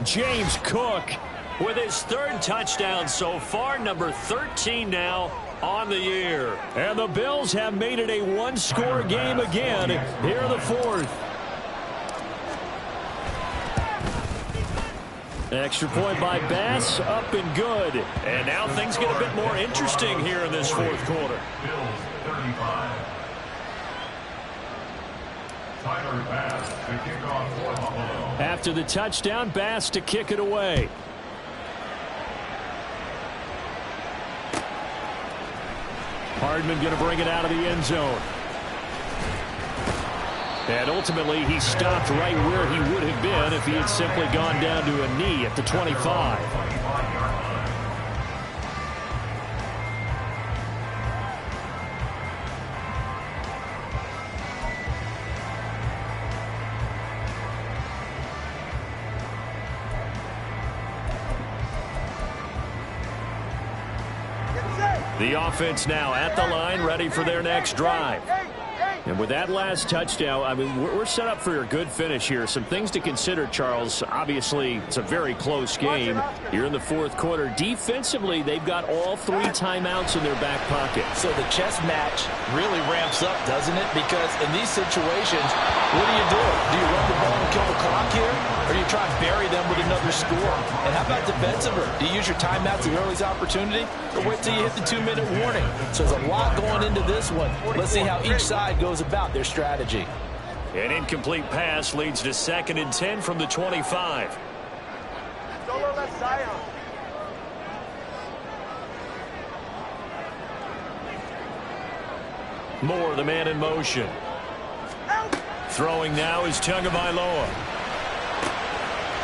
James Cook with his 3rd touchdown so far, number 13 now on the year. And the Bills have made it a 1-score game again here in the 4th. Extra point by Bass, up and good. And now things get a bit more interesting here in this 4th quarter. Bills 35. Tyler Bass to kick off for Buffalo. After the touchdown, Bass to kick it away. Hardman going to bring it out of the end zone. And ultimately, he stopped right where he would have been if he had simply gone down to a knee at the 25. Get set. The offense now at the line, ready for their next drive. Hey. And with that last touchdown, I mean, we're set up for a good finish here. Some things to consider, Charles. Obviously, it's a very close game. You're in the fourth quarter. Defensively, they've got all 3 timeouts in their back pocket. So the chess match really ramps up, doesn't it? Because in these situations, what do? Do you run the ball and kill the clock here? Or do you try and bury them with another score? And how about defensively? Do you use your timeouts at earliest opportunity? Or wait till you hit the 2-minute warning? So there's a lot going into this one. Let's see how each side goes about their strategy. An incomplete pass leads to 2nd and 10 from the 25. Solo left Zion. Moore, the man in motion. Throwing now is Tagovailoa.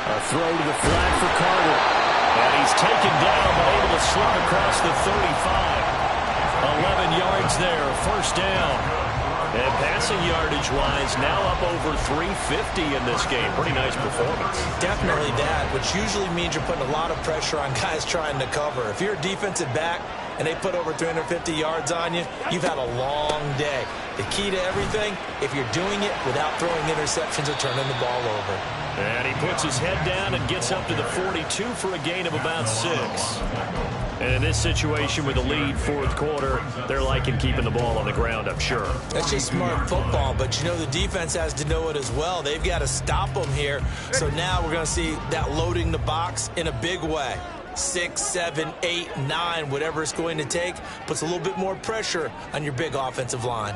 A throw to the flat for Carter. And he's taken down but able to slip across the 35. 11 yards there, first down. And passing yardage-wise, now up over 350 in this game. Pretty nice performance. Definitely that, which usually means you're putting a lot of pressure on guys trying to cover. If you're a defensive back and they put over 350 yards on you, you've had a long day. The key to everything, if you're doing it without throwing interceptions or turning the ball over. And he puts his head down and gets up to the 42 for a gain of about 6. And in this situation with a lead fourth quarter, they're liking keeping the ball on the ground, I'm sure. That's just smart football, but you know the defense has to know it as well. They've got to stop them here. So now we're going to see that loading the box in a big way. 6, 7, 8, 9, whatever it's going to take, puts a little bit more pressure on your big offensive line.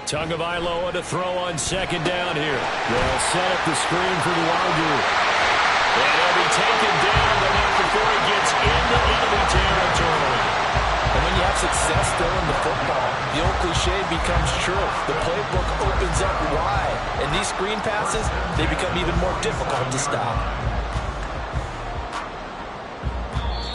Tagovailoa to throw on 2nd down here. They'll set up the screen for the Wagyu. And he'll be taken down, but not before he gets into enemy territory. And when you have success throwing the football, the old cliche becomes true. The playbook opens up wide. And these screen passes, they become even more difficult to stop.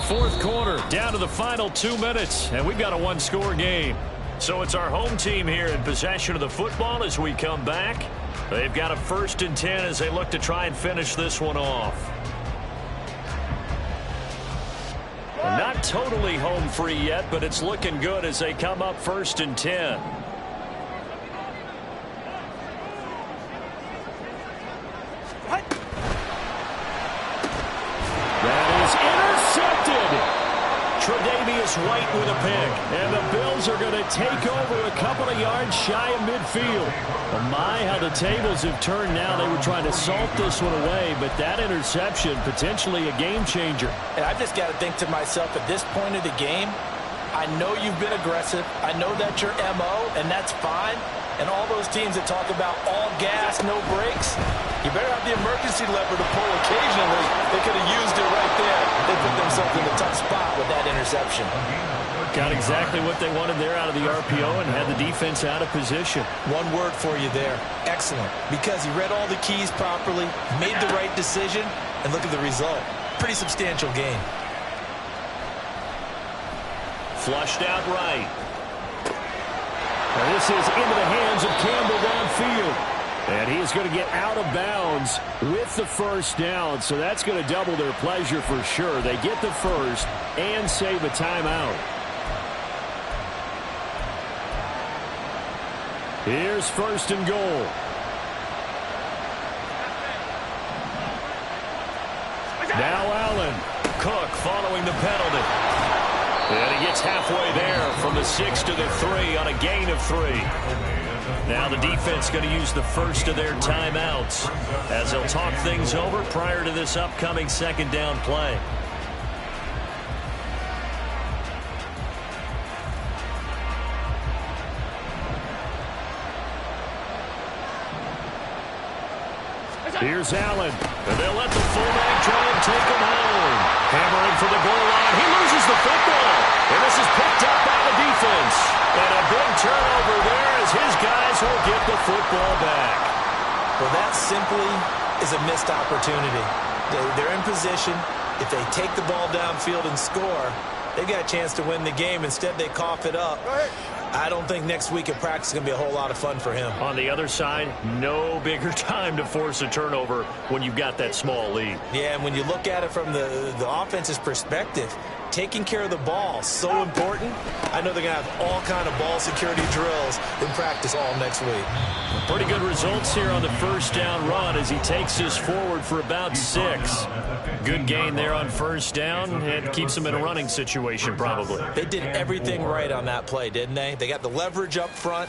Fourth quarter, down to the final 2 minutes, and we've got a 1-score game. So it's our home team here in possession of the football as we come back. They've got a 1st and 10 as they look to try and finish this one off. And not totally home free yet, but it's looking good as they come up 1st and 10. That is intercepted. Tre'Davious White with a pick. And the Bills are going to take over a couple of yards shy of midfield. Oh my, how the tables have turned now. They were trying to salt this one away, but that interception, potentially a game changer. And I just got to think to myself, at this point of the game, I know you've been aggressive. I know that's your MO, and that's fine. And all those teams that talk about all gas, no brakes, you better have the emergency lever to pull occasionally. They could have used it right there. They put themselves in a tough spot with that interception. Got exactly what they wanted there out of the RPO and had the defense out of position. One word for you there. Excellent. Because he read all the keys properly, made the right decision, and look at the result. Pretty substantial gain. Flushed out right. Now this is into the hands of Campbell downfield. And he is going to get out of bounds with the first down. So that's going to double their pleasure for sure. They get the first and save a timeout. Here's 1st and goal. Now Allen. Cook following the penalty. And he gets halfway there from the 6 to the 3 on a gain of 3. Now the defense going to use the first of their timeouts as they'll talk things over prior to this upcoming 2nd down play. Here's Allen. And they'll let the fullback try and take him home. Hammering for the goal line. He loses the football. And this is picked up by the defense. And a big turnover there as his guys will get the football back. Well, that simply is a missed opportunity. They're in position. If they take the ball downfield and score, they've got a chance to win the game. Instead, they cough it up. I don't think next week at practice is going to be a whole lot of fun for him. On the other side, no bigger time to force a turnover when you've got that small lead. Yeah, and when you look at it from the offense's perspective, taking care of the ball, so important. I know they're going to have all kind of ball security drills in practice all next week. Pretty good results here on the first down run as he takes us forward for about 6. Good gain there on first down and keeps him in a running situation probably. They did everything right on that play, didn't they? They got the leverage up front,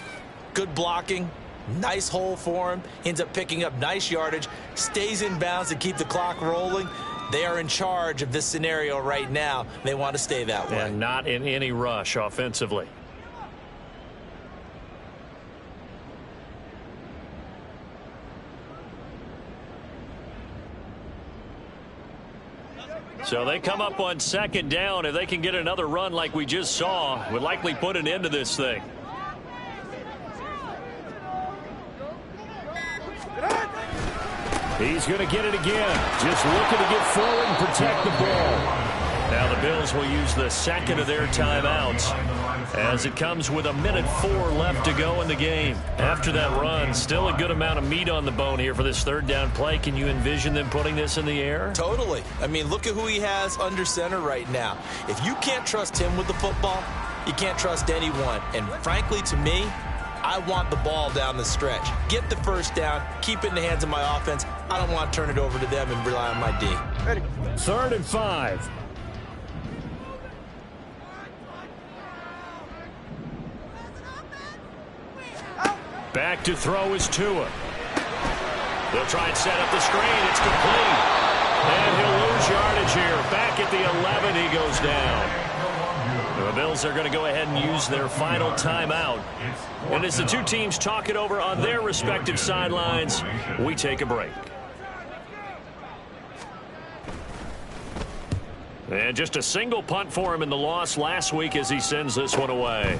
good blocking, nice hole for him, ends up picking up nice yardage, stays in bounds to keep the clock rolling. They are in charge of this scenario right now. They want to stay that way. And not in any rush offensively. So they come up on second down. If they can get another run like we just saw, would likely put an end to this thing. He's going to get it again. Just looking to get forward and protect the ball. Now the Bills will use the second of their timeouts as it comes with 1:04 left to go in the game. After that run, still a good amount of meat on the bone here for this third down play. Can you envision them putting this in the air? Totally. I mean, look at who he has under center right now. If you can't trust him with the football, you can't trust anyone. And frankly, to me, I want the ball down the stretch. Get the first down, keep it in the hands of my offense. I don't want to turn it over to them and rely on my D. Ready. 3rd and 5. Back to throw is Tua. They'll try and set up the screen. It's complete. And he'll lose yardage here. Back at the 11, he goes down. The Bills are going to go ahead and use their final timeout. And as the two teams talk it over on their respective sidelines, we take a break. And just a single punt for him in the loss last week as he sends this one away.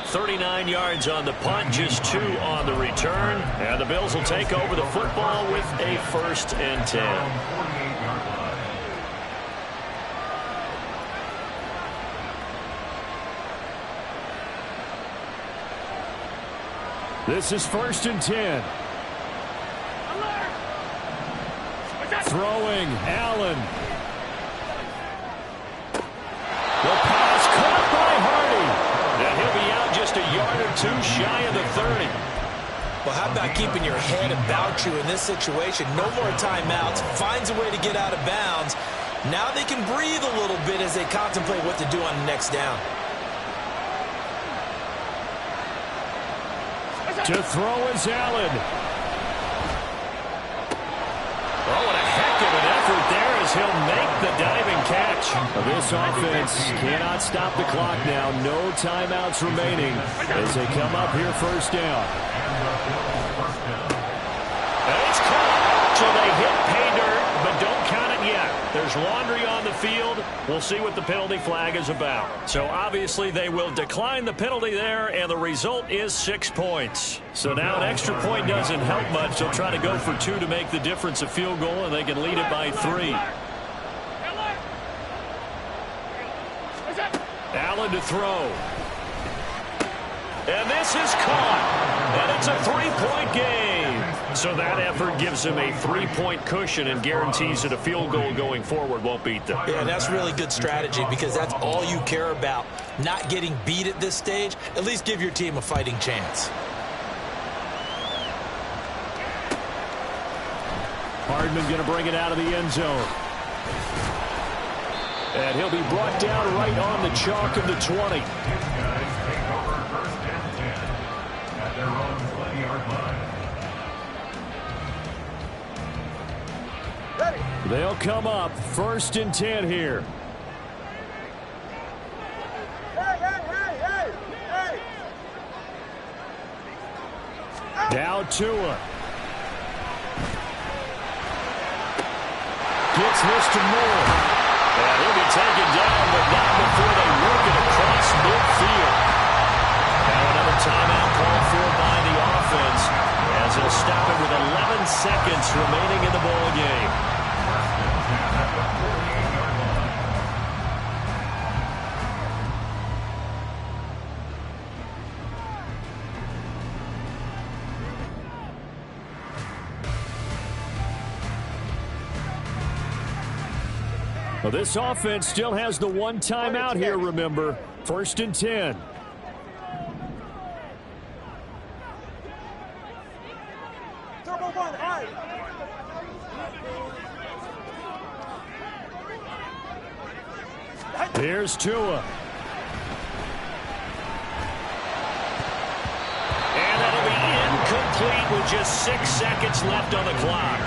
39 yards on the punt, just 2 on the return. And the Bills will take over the football with a 1st and 10. This is 1st and 10. Throwing, Allen. The pass caught by Hardy. And he'll be out just a yard or 2 shy of the 30. Well, how about keeping your head about you in this situation? No more timeouts. Finds a way to get out of bounds. Now they can breathe a little bit as they contemplate what to do on the next down. To throw is Allen. Oh, what a heck of an effort there as he'll make the diving catch. This offense cannot stop the clock now. No timeouts remaining as they come up here 1st down. And it's caught. So they hit pay dirt, but don't count it yet. There's laundry on the field. We'll see what the penalty flag is about. So obviously they will decline the penalty there, and the result is 6 points. So now an extra point doesn't help much. They'll try to go for 2 to make the difference a field goal, and they can lead it by 3. Allen to throw. And this is caught. And it's a 3-point game. So that effort gives them a 3-point cushion and guarantees that a field goal going forward won't beat them. Yeah, that's really good strategy because that's all you care about. Not getting beat at this stage. At least give your team a fighting chance. Hardman going to bring it out of the end zone. And he'll be brought down right on the chalk of the 20. They'll come up 1st and 10 here. Hey. Now Tua. Gets this to Moore. And he'll be taken down, but not before they work it across midfield. Now another timeout called for by the offense as they'll stop it with 11 seconds remaining in the ball game. Well, this offense still has the one timeout here, remember. 1st and 10. Turbo 1, high. Here's Tua. And that'll be incomplete with just 6 seconds left on the clock.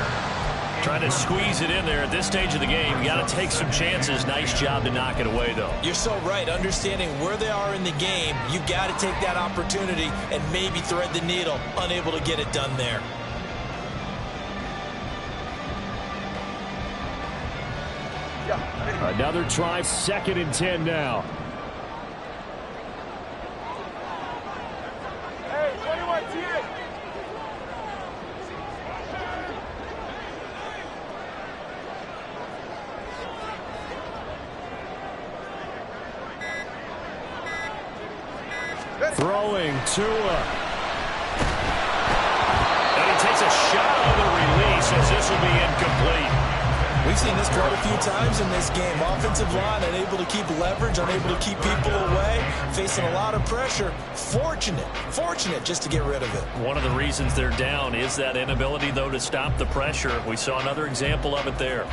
Trying to squeeze it in there at this stage of the game. You got to take some chances. Nice job to knock it away, though. You're so right. Understanding where they are in the game, you got to take that opportunity and maybe thread the needle. Unable to get it done there. Another try, 2nd and 10 now. Hey, 21, TA. Throwing Tua. And he takes a shot on the release as this will be incomplete. We've seen this quite a few times in this game. Offensive line unable to keep leverage, unable to keep people away, facing a lot of pressure. Fortunate just to get rid of it. One of the reasons they're down is that inability, though, to stop the pressure. We saw another example of it there.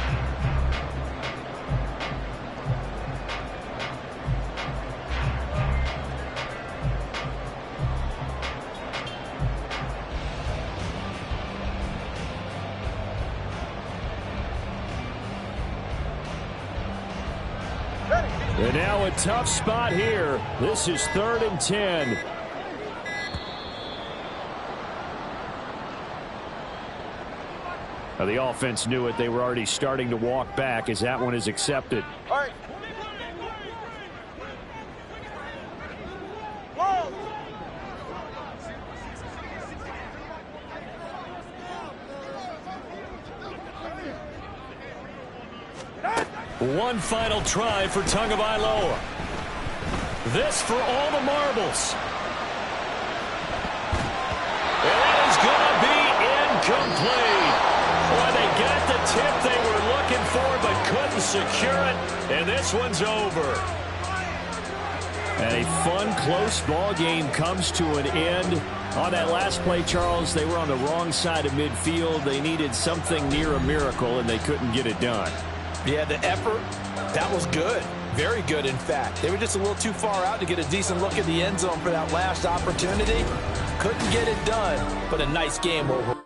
And now a tough spot here. This is 3rd and 10. Now the offense knew it. They were already starting to walk back as that one is accepted. All right. Whoa. One final try for Tagovailoa. This for all the marbles. And that is going to be incomplete. Well, they got the tip they were looking for but couldn't secure it. And this one's over. And a fun, close ball game comes to an end. On that last play, Charles, they were on the wrong side of midfield. They needed something near a miracle, and they couldn't get it done. Yeah, the effort, that was good. Very good, in fact. They were just a little too far out to get a decent look at the end zone for that last opportunity. Couldn't get it done, but a nice game overall.